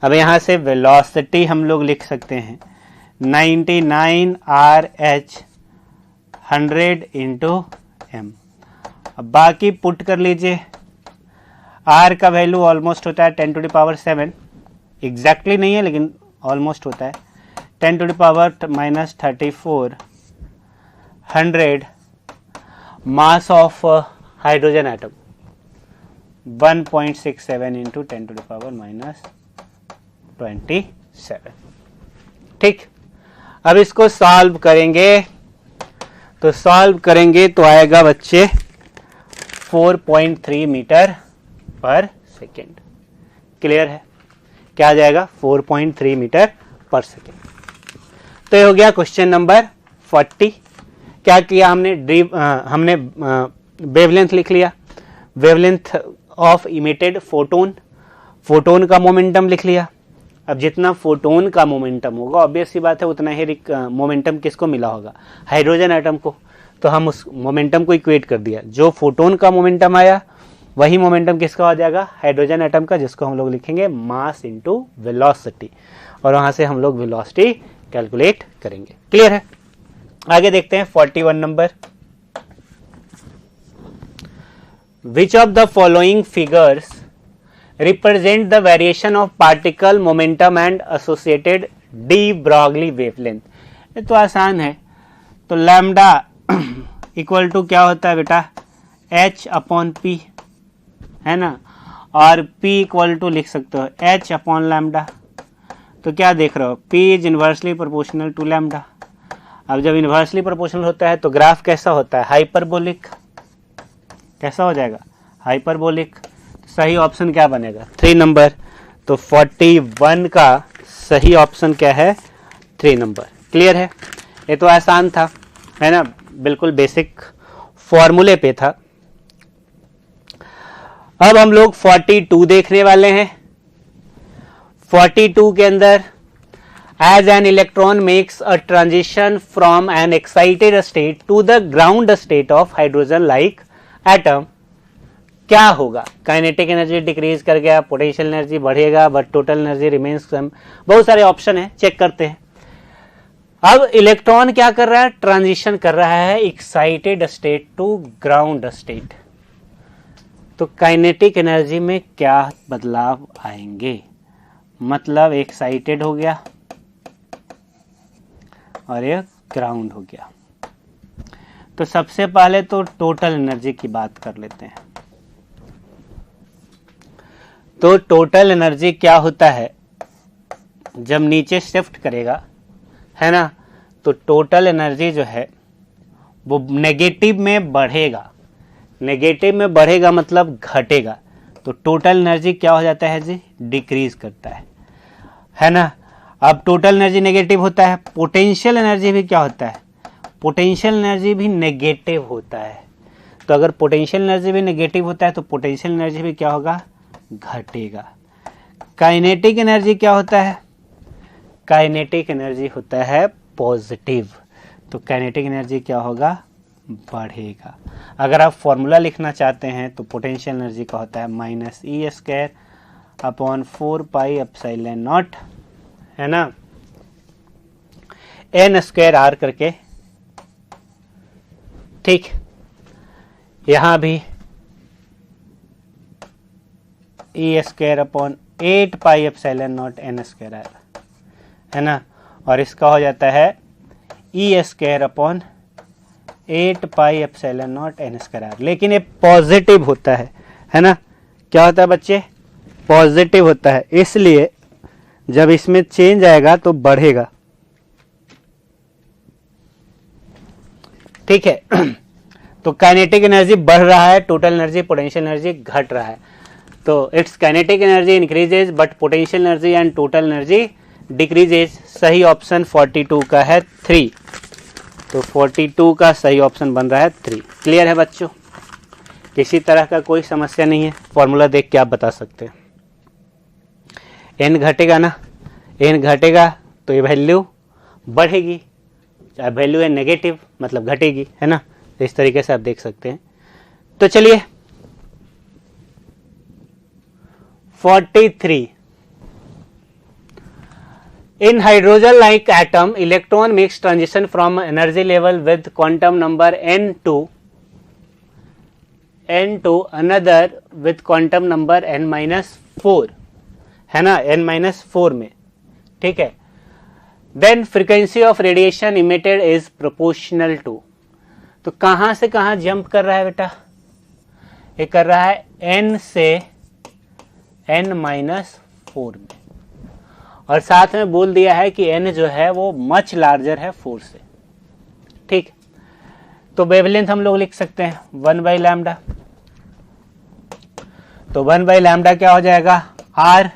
अब यहाँ से वेलोसिटी हम लोग लिख सकते हैं 99RH 100 इंटू m। अब बाकी पुट कर लीजिए। r का वैल्यू ऑलमोस्ट होता है 10⁻⁷, एग्जैक्टली नहीं है लेकिन ऑलमोस्ट होता है 10⁻⁻34 100 mass of hydrogen atom 1.67 into 10⁻⁻27। ठीक, अब इसको सॉल्व करेंगे, तो सॉल्व करेंगे तो आएगा बच्चे 4.3 मीटर पर सेकेंड। क्लियर है, क्या आ जाएगा 4.3 मीटर पर सेकेंड। तो ये हो गया क्वेश्चन नंबर 40। क्या किया हमने, हमने वेवलेंथ लिख लिया, wavelength of emitted photon, photon का मोमेंटम लिख लिया। अब जितना फोटोन का मोमेंटम होगा ऑब्वियस सी बात है उतना ही मोमेंटम किसको मिला होगा, हाइड्रोजन एटम को। तो हम उस मोमेंटम को इक्वेट कर दिया, जो फोटोन का मोमेंटम आया वही मोमेंटम किसका हो जाएगा, हाइड्रोजन एटम का, जिसको हम लोग लिखेंगे मास इंटू वेलोसिटी, और वहां से हम लोग वेलोसिटी कैलकुलेट करेंगे। क्लियर है, आगे देखते हैं 41 number. Which of the following figures represent the variation of particle momentum and associated de Broglie wavelength। ये तो आसान है, तो लैम्डा इक्वल टू क्या होता है बेटा h/p, है ना, और p इक्वल टू लिख सकते हो h/λ। तो क्या देख रहे हो, p is inversely proportional to lambda. अब जब इनवर्सली प्रोपोर्शनल होता है तो ग्राफ कैसा होता है, हाइपरबोलिक। कैसा हो जाएगा, हाइपरबोलिक। सही ऑप्शन क्या बनेगा 3 नंबर। तो 41 का सही ऑप्शन क्या है 3 नंबर। क्लियर है, ये तो आसान था, है ना, बिल्कुल बेसिक फॉर्मूले पे था। अब हम लोग 42 देखने वाले हैं। 42 के अंदर as an electron makes a transition from an excited state to the ground state of hydrogen like atom, क्या होगा? काइनेटिक एनर्जी डिक्रीज कर गया, पोटेंशियल एनर्जी बढ़ेगा, but total energy remains same. बहुत सारे ऑप्शन है, चेक करते हैं। अब इलेक्ट्रॉन क्या कर रहा है? ट्रांजिशन कर रहा है excited state to ground state. तो काइनेटिक एनर्जी में क्या बदलाव आएंगे? मतलब एक्साइटेड हो गया और ये ग्राउंड हो गया। तो सबसे पहले तो टोटल एनर्जी की बात कर लेते हैं। तो टोटल एनर्जी क्या होता है? जब नीचे शिफ्ट करेगा, है ना, तो टोटल एनर्जी जो है वो नेगेटिव में बढ़ेगा। नेगेटिव में बढ़ेगा मतलब घटेगा। तो टोटल एनर्जी क्या हो जाता है जी? डिक्रीज करता है ना। अब टोटल एनर्जी नेगेटिव होता है, पोटेंशियल एनर्जी भी क्या होता है? पोटेंशियल एनर्जी भी नेगेटिव होता है। तो अगर पोटेंशियल एनर्जी भी नेगेटिव होता है तो पोटेंशियल एनर्जी भी क्या होगा? घटेगा। काइनेटिक एनर्जी क्या होता है? काइनेटिक एनर्जी होता है पॉजिटिव। तो काइनेटिक एनर्जी क्या होगा? बढ़ेगा। अगर आप फॉर्मूला लिखना चाहते हैं तो पोटेंशियल एनर्जी का होता है minus E square upon 4 pi epsilon naught, है ना, एन स्क्वायर आर करके। ठीक, यहां भी E square upon 8 pi epsilon naught N square R, है ना, और इसका हो जाता है E square upon 8 pi epsilon naught N square R. लेकिन ये पॉजिटिव होता है ना। क्या होता है बच्चे? पॉजिटिव होता है, इसलिए जब इसमें चेंज आएगा तो बढ़ेगा। ठीक है। तो काइनेटिक एनर्जी बढ़ रहा है, टोटल एनर्जी, पोटेंशियल एनर्जी घट रहा है। तो it's kinetic energy increases but potential energy and total energy decreases. सही ऑप्शन 42 का है 3। तो 42 का सही ऑप्शन बन रहा है 3। क्लियर है बच्चों? किसी तरह का कोई समस्या नहीं है। फॉर्मूला देख के आप बता सकते हैं। एन घटेगा ना, एन घटेगा तो ये वैल्यू बढ़ेगी, वैल्यू है नेगेटिव मतलब घटेगी, है ना। इस तरीके से आप देख सकते हैं। तो चलिए 43, in hydrogen like atom electron makes transition from energy level with quantum number n to another with quantum number n minus 4, है ना, n minus 4 में। ठीक है। then frequency of radiation emitted is proportional to, तो कहां से कहां jump कर रहा है बेटा? ये कर रहा है n से n minus 4 में, और साथ में बोल दिया है कि n जो है वो मच लार्जर है 4 से। ठीक, तो वेवलेंथ हम लोग लिख सकते हैं 1 बाई लैम्डा। तो 1 बाई लैम्डा क्या हो जाएगा? r।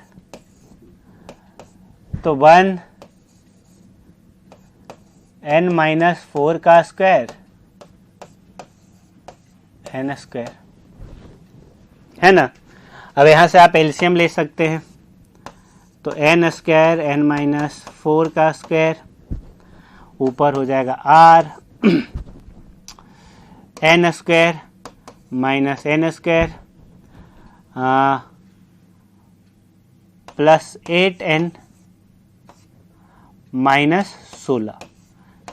तो 1 n माइनस 4 का स्क्वायर n स्क्वायर, है ना। अब यहां से आप एलसीएम ले सकते हैं। तो n स्क्वायर n माइनस 4 का स्क्वायर ऊपर हो जाएगा r n square minus n square plus 8n minus 16,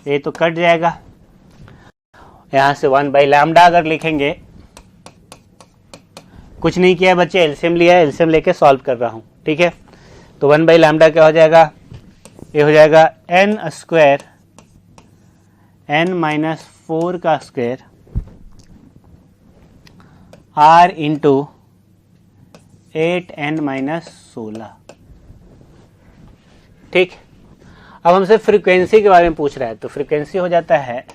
ये तो कट जाएगा। यहां से 1 बाई लैम्डा अगर लिखेंगे, कुछ नहीं किया बच्चे, एलसीएम लिया है, एलसीएम लेके सॉल्व कर रहा हूं। ठीक है। तो 1 बाई लैम्डा क्या हो जाएगा? ये हो जाएगा n स्क्वायर n माइनस 4 का square r into 8n minus 16। ठीक, अब हमसे फ्रीक्वेंसी के बारे में पूछ रहा है। तो फ्रीक्वेंसी हो जाता है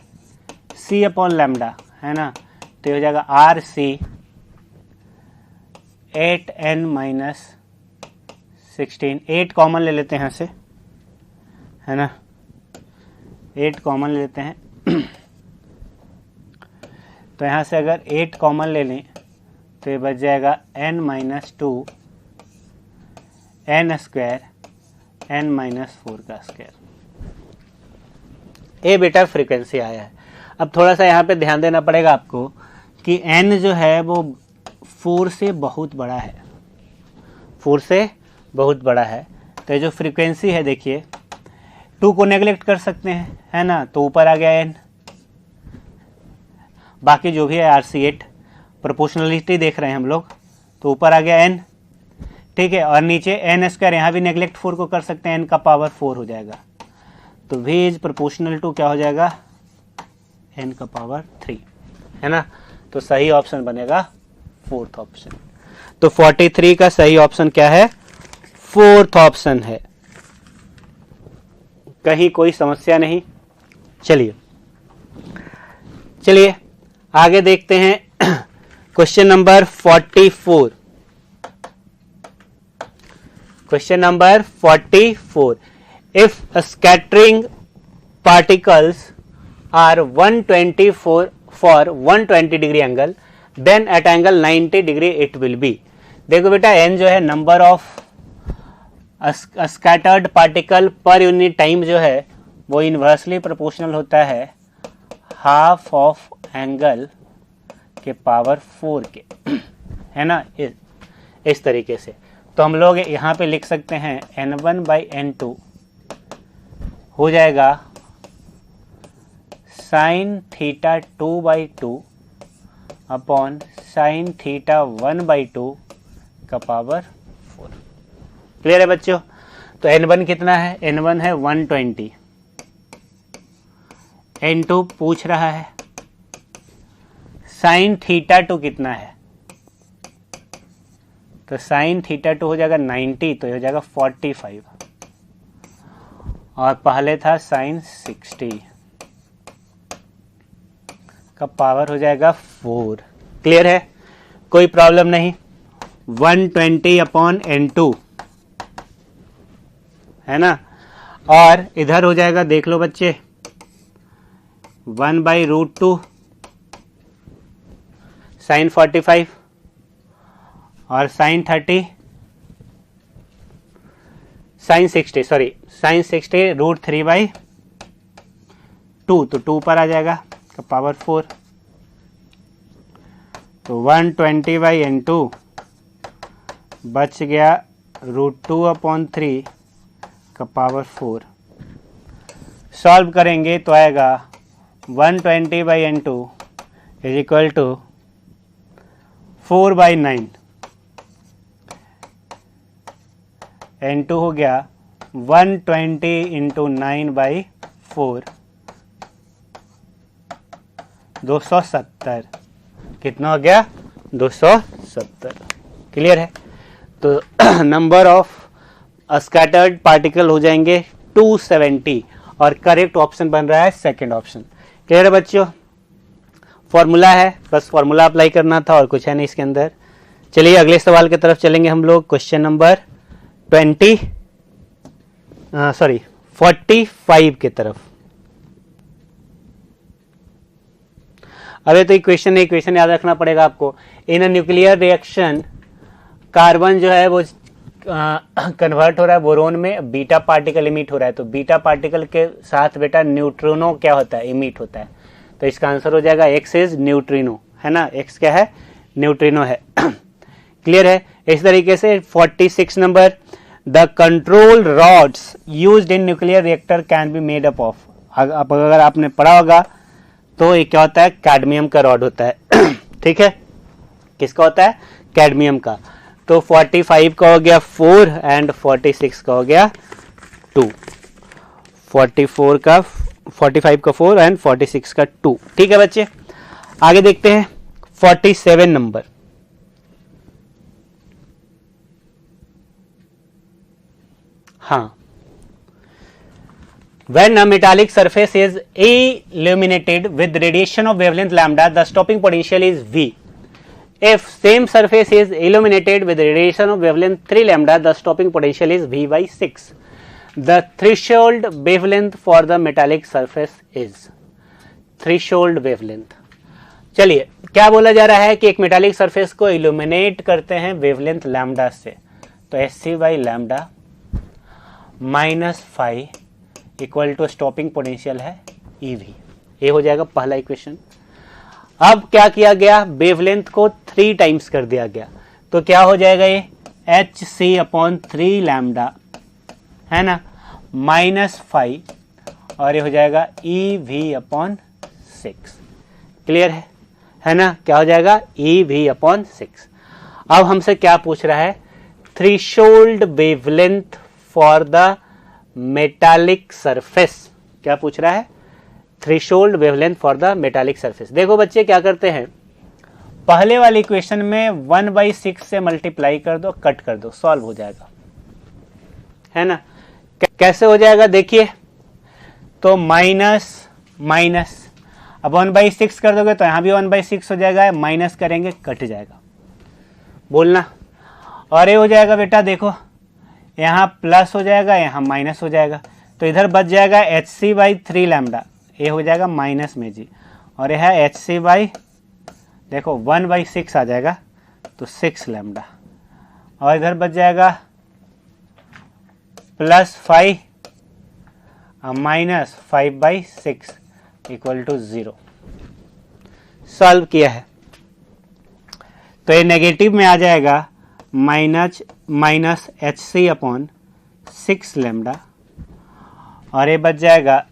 c अपॉन लैम्डा, है ना। तो ये हो जाएगा R C 8n minus 16। 8 common ले लेते हैं यहाँ से, है ना, 8 कॉमन ले लेते हैं। तो यहाँ से अगर 8 कॉमन ले लें तो ये बच जाएगा n minus 2 n square n-4 का स्क्वायर। ये बेटा फ्रीक्वेंसी आया है। अब थोड़ा सा यहाँ पे ध्यान देना पड़ेगा आपको कि n जो है वो 4 से बहुत बड़ा है, 4 से बहुत बड़ा है। तो ये जो फ्रीक्वेंसी है देखिए 2 को नेगलेक्ट कर सकते हैं, है ना, तो ऊपर आ गया n, बाकी जो भी है RC8 प्रोपोर्शनलिटी देख रहे हैं हम लोग, तो ऊपर आ गया n, ठीक है, और नीचे n स्क्वायर, यहाँ भी नेगलेक्ट 4 को कर सकते हैं, n का पावर 4 हो जाएगा, तो v इज प्रोपोर्शनल टू क्या हो जाएगा, n का पावर 3, है ना। तो सही ऑप्शन बनेगा 4th ऑप्शन। तो 43 का सही ऑप्शन क्या है, 4th ऑप्शन है। कहीं कोई समस्या नहीं। चलिए आगे देखते हैं question number 44। Question number 44, if scattering particles are 120 for 120 degree angle, then at angle 90 degree it will be. देखो बेटा n जो है number of scattered particle per unit time जो है वो इन्वर्सली प्रोपोर्शनल होता है हाफ ऑफ एंगल के पावर 4 के, है ना, इस तरीके से। तो हम लोग यहाँ पे लिख सकते हैं n1/n2 हो जाएगा sin theta 2/2 upon sin theta 1/2 का पावर 4। क्लियर है बच्चों। तो n1 कितना है, n1 है 120, n2 पूछ रहा है sin थीटा 2 कितना है, तो sin थीटा 2 हो जाएगा 90, तो हो जाएगा 45, और पहले था sin 60 का पावर हो जाएगा 4। क्लियर है, कोई प्रॉब्लम नहीं। 120 अपॉन n2, है ना, और इधर हो जाएगा, देख लो बच्चे, 1/√2 sin 45 और sin 30 sin 60 सॉरी sin 60 √3/2, तो 2 पर आ जाएगा का पावर 4। तो 120/n2 बच गया √2/3 का पावर 4। सॉल्व करेंगे तो आएगा 120/n2 is equal to 4/9, n2 हो गया 120 इंटू 9/4, 270। कितना हो गया, 270। क्लियर है। तो नंबर ऑफ स्कैटर्ड पार्टिकल हो जाएंगे 270, और करेक्ट ऑप्शन बन रहा है सेकंड ऑप्शन। क्लियर है बच्चों। फॉर्मूला है, बस फॉर्मूला अप्लाई करना था और कुछ है नहीं इसके अंदर। चलिए अगले सवाल की तरफ चलेंगे हम लोग। क्वेश्चन नंबर 45 की तरफ। अबे तो इक्वेशन याद रखना पड़ेगा आपको। इन अ न्यूक्लियर रिएक्शन कार्बन जो है वो कन्वर्ट हो रहा है बोरोन में, बीटा पार्टिकल इमिट हो रहा है, तो बीटा पार्टिकल के साथ बेटा न्यूट्रिनो क्या होता है, इमिट होता है। तो इसका आंसर हो जाएगा एक्स इज न्यूट्रिनो, है ना, एक्स क्या है, न्यूट्रिनो है। क्लियर है। इस तरीके से 46 number, the control rods used in nuclear reactor can be made up of. अगर आपने पढ़ा होगा तो ये क्या होता है, कैडमियम का रॉड होता है। ठीक है, किसका होता है, कैडमियम का। तो 45 का हो गया 4 एंड 46 का हो गया 2। 45 का 4 एंड 46 का 2। ठीक है बच्चे, आगे देखते हैं 47 नंबर। हाँ, when a metallic surface is illuminated with radiation of wavelength lambda, the stopping potential is V. If same surface is illuminated with radiation of wavelength 3 lambda, the stopping potential is V/6. The threshold wavelength for the metallic surface is threshold wavelength. चलिए क्या बोला जा रहा है कि एक metallic surface को illuminate करते हैं वेवलेंथ लैम्डा से, तो Sc/λ -5 equal to stopping potential है EV। ये हो जाएगा पहला इक्वेशन। अब क्या किया गया, वेवलेंथ को 3 टाइम्स कर दिया गया, तो क्या हो जाएगा ये hc/3 लैम्डा है ना, -5 और ये हो जाएगा EV/6। क्लियर है ना, क्या हो जाएगा EV/6। अब हमसे क्या पूछ रहा है, threshold wavelength for the metallic surface. क्या पूछ रहा है, threshold wavelength for the metallic surface. देखो बच्चे क्या करते हैं, पहले वाली इक्वेशन में 1/6 से मल्टीप्लाई कर दो, कट कर दो, सॉल्व हो जाएगा, है ना। कैसे हो जाएगा देखिए, तो माइनस माइनस, अब 1/6 कर दोगे तो यहाँ भी 1/6 हो जाएगा, माइनस करेंगे कट जाएगा, बोलना। और ये हो जाएगा बेटा, देखो यहाँ प्लस हो जाएगा, यहाँ माइनस हो जाएगा, तो इधर बच जाएगा hc/3 लैम्डा, ये हो जाएगा माइनस में जी, और यह है hc/ देखो 1/6 आ जाएगा तो 6 लैम्डा, और इधर बच जाएगा +5 माइनस 5/6 इक्वल टू 0। सॉल्व किया है तो ये नेगेटिव में आ जाएगा, माइनस hc/6 लैम्डा, और ये बच जाएगा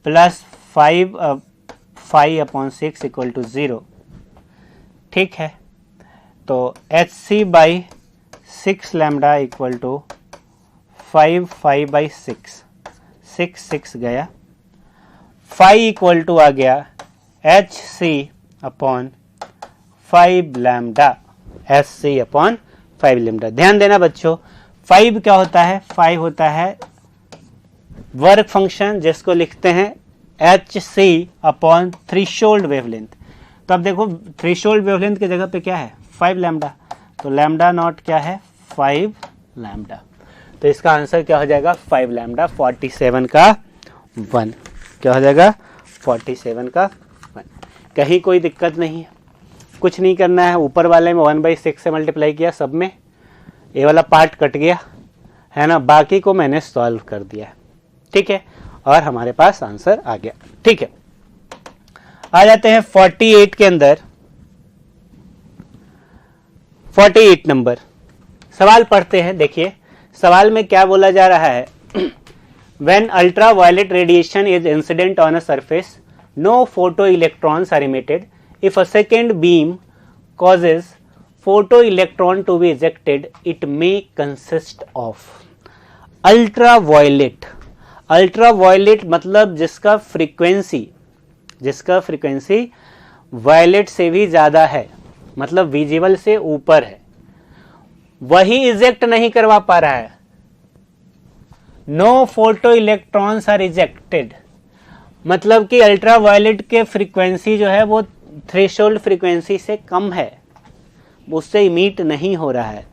+5/6 इक्वल टू 0। ठीक है, तो hc/6 लैम्डा इक्वल टू 5/6, 6 गया, 5 इक्वल टू आ गया hc/5 लैम्डा, hc/5 लैम्डा। ध्यान देना बच्चों, 5 क्या होता है, 5 होता है वर्क फंक्शन, जिसको लिखते हैं hc/थ्रेशोल्ड वेवलेंथ। तो अब देखो थ्रेशोल्ड वेवलेंथ की जगह पे क्या है, 5 लैम्डा, तो लैम्डा नॉट क्या है, 5 लैम्डा। तो इसका आंसर क्या हो जाएगा, 5 लैम्डा, 47 का 1। क्या हो जाएगा, 47 का 1। कहीं कोई दिक्कत नहीं है, कुछ नहीं करना है, ऊपर वाले में 1/6 से मल्टीप्लाई किया, सब में ये वाला पार्ट कट गया है ना, बाकी को मैंने सॉल्व कर दिया है। ठीक है, और हमारे पास आंसर आ गया। ठीक है, आ जाते हैं 48 के अंदर। 48 नंबर सवाल पढ़ते हैं। देखिए सवाल में क्या बोला जा रहा है, When ultraviolet radiation is incident on a surface, no photoelectrons are emitted. If a second beam causes photoelectron to be ejected, it may consist of ultraviolet. Ultraviolet मतलब जिसका फ्रीक्वेंसी वायलेट से भी ज्यादा है, मतलब विजिबल से ऊपर है, वही इजेक्ट नहीं करवा पा रहा है। No photo electrons are ejected, मतलब कि अल्ट्रावायलेट के फ्रीक्वेंसी जो है वो थ्रेशोल्ड फ्रीक्वेंसी से कम है, उससे इमीट नहीं हो रहा है।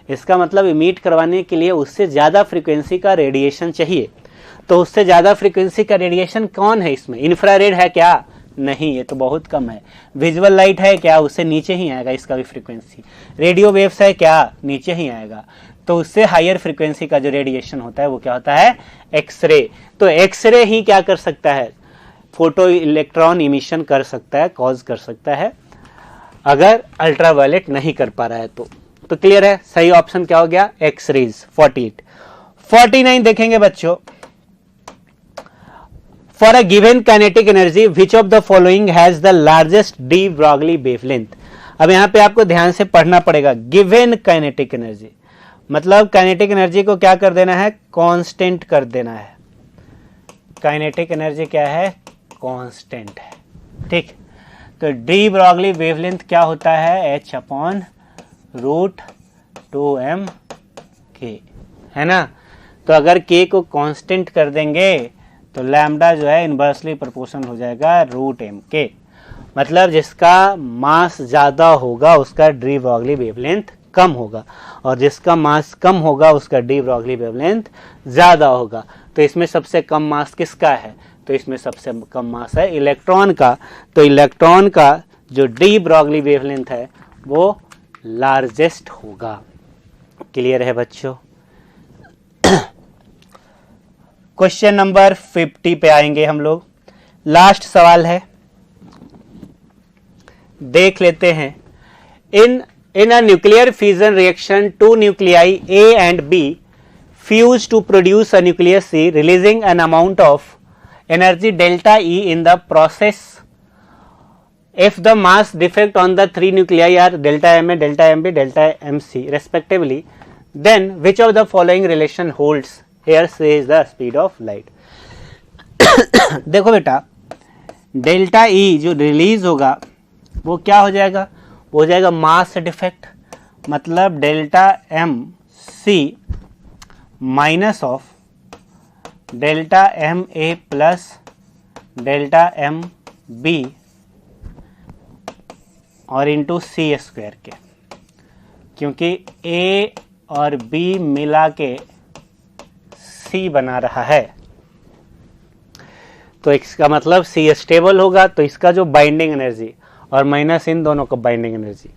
इसका मतलब इमीट करवाने के लिए उससे ज़्यादा फ्रीक्वेंसी का रेडिएशन चाहिए। तो उससे ज़्यादा फ्रीक्वेंसी का रेडिएशन कौन है इसमें, इंफ्रारेड है क्या, नहीं, ये तो बहुत कम है। विजुअल लाइट है क्या, उससे नीचे ही आएगा इसका भी फ्रीक्वेंसी। रेडियो वेव्स है क्या, नीचे ही आएगा। तो उससे हायर फ्रीक्वेंसी का जो रेडिएशन होता है वो क्या होता है, एक्सरे। तो एक्सरे ही क्या कर सकता है, फोटो इलेक्ट्रॉन इमिशन कर सकता है, कॉज कर सकता है, अगर अल्ट्रावायलेट नहीं कर पा रहा है तो क्लियर है। सही ऑप्शन क्या हो गया, एक्सरेज। 48। 49 देखेंगे बच्चों। For a given kinetic energy which of the following has the largest D Broglie wavelength. अब यहां पे आपको ध्यान से पढ़ना पड़ेगा। गिवन काइनेटिक एनर्जी मतलब काइनेटिक एनर्जी को क्या कर देना है, कांस्टेंट कर देना है। काइनेटिक एनर्जी क्या है, कांस्टेंट है। ठीक, तो डी ब्रॉगली वेवलेंथ क्या होता है, h/√2m/k, है ना। तो अगर k को कांस्टेंट कर देंगे तो लैम्डा जो है इनवर्सली प्रोपोर्शनल हो जाएगा √m/k। मतलब जिसका मास ज़्यादा होगा उसका डी ब्रॉगली वेवलेंथ कम होगा, और जिसका मास कम होगा उसका डी ब्रॉगली वेवलेंथ ज़्यादा होगा। तो इसमें सबसे कम मास किसका है, तो इसमें सबसे कम मास है इलेक्ट्रॉन का। तो इलेक्ट्रॉन का जो डी ब्रॉगली वेवलेंथ है वो लार्जेस्ट होगा, क्लियर है बच्चों? क्वेश्चन नंबर 50 पे आएंगे हम लोग। लास्ट सवाल है, देख लेते हैं। In a nuclear fusion reaction, two nuclei A and B fuse to produce a nucleus C, releasing an amount of energy delta E in the process. If the mass defect on the three nuclei are delta Ma, delta Mb, delta Mc respectively, then which of the following relation holds? Here C is the speed of light. देखो बेटा, delta E जो release होगा वो क्या हो जाएगा? वो हो जाएगा मास डिफेक्ट, मतलब delta MC minus of delta Ma plus delta MB और इंटू C स्क्वायर के, क्योंकि A और B मिला के C बना रहा है, तो इसका मतलब C स्टेबल होगा, तो इसका जो बाइंडिंग एनर्जी और माइनस इन दोनों का बाइंडिंग एनर्जी,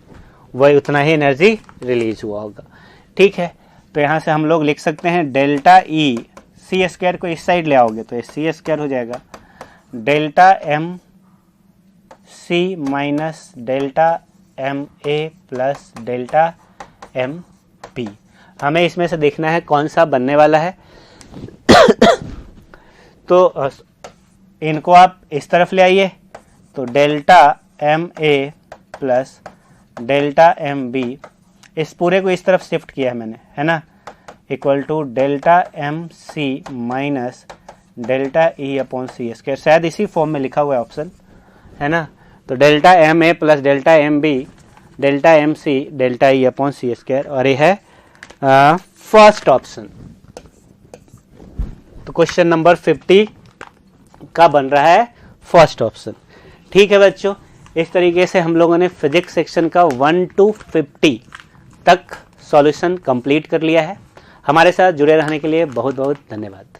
वही उतना ही एनर्जी रिलीज हुआ होगा। ठीक है, तो यहाँ से हम लोग लिख सकते हैं डेल्टा E, C स्क्वायर को इस साइड ले आओगे तो C स्क्वायर हो जाएगा delta MC minus delta MA plus delta MP। हमें इसमें से देखना है कौन सा बनने वाला है। तो इनको आप इस तरफ ले आइए, तो delta MA plus delta MB, इस पूरे को इस तरफ शिफ्ट किया है मैंने, है ना, equal to delta MC minus delta E upon C square. शायद इसी फॉर्म में लिखा हुआ है ऑप्शन, है ना। तो delta MA plus delta MB delta MC delta E upon C square, और ये है फर्स्ट ऑप्शन। तो क्वेश्चन नंबर 50 का बन रहा है फर्स्ट ऑप्शन। ठीक है बच्चों, इस तरीके से हम लोगों ने फिजिक्स सेक्शन का 1 to 50 तक सॉल्यूशन कंप्लीट कर लिया है। हमारे साथ जुड़े रहने के लिए बहुत बहुत धन्यवाद।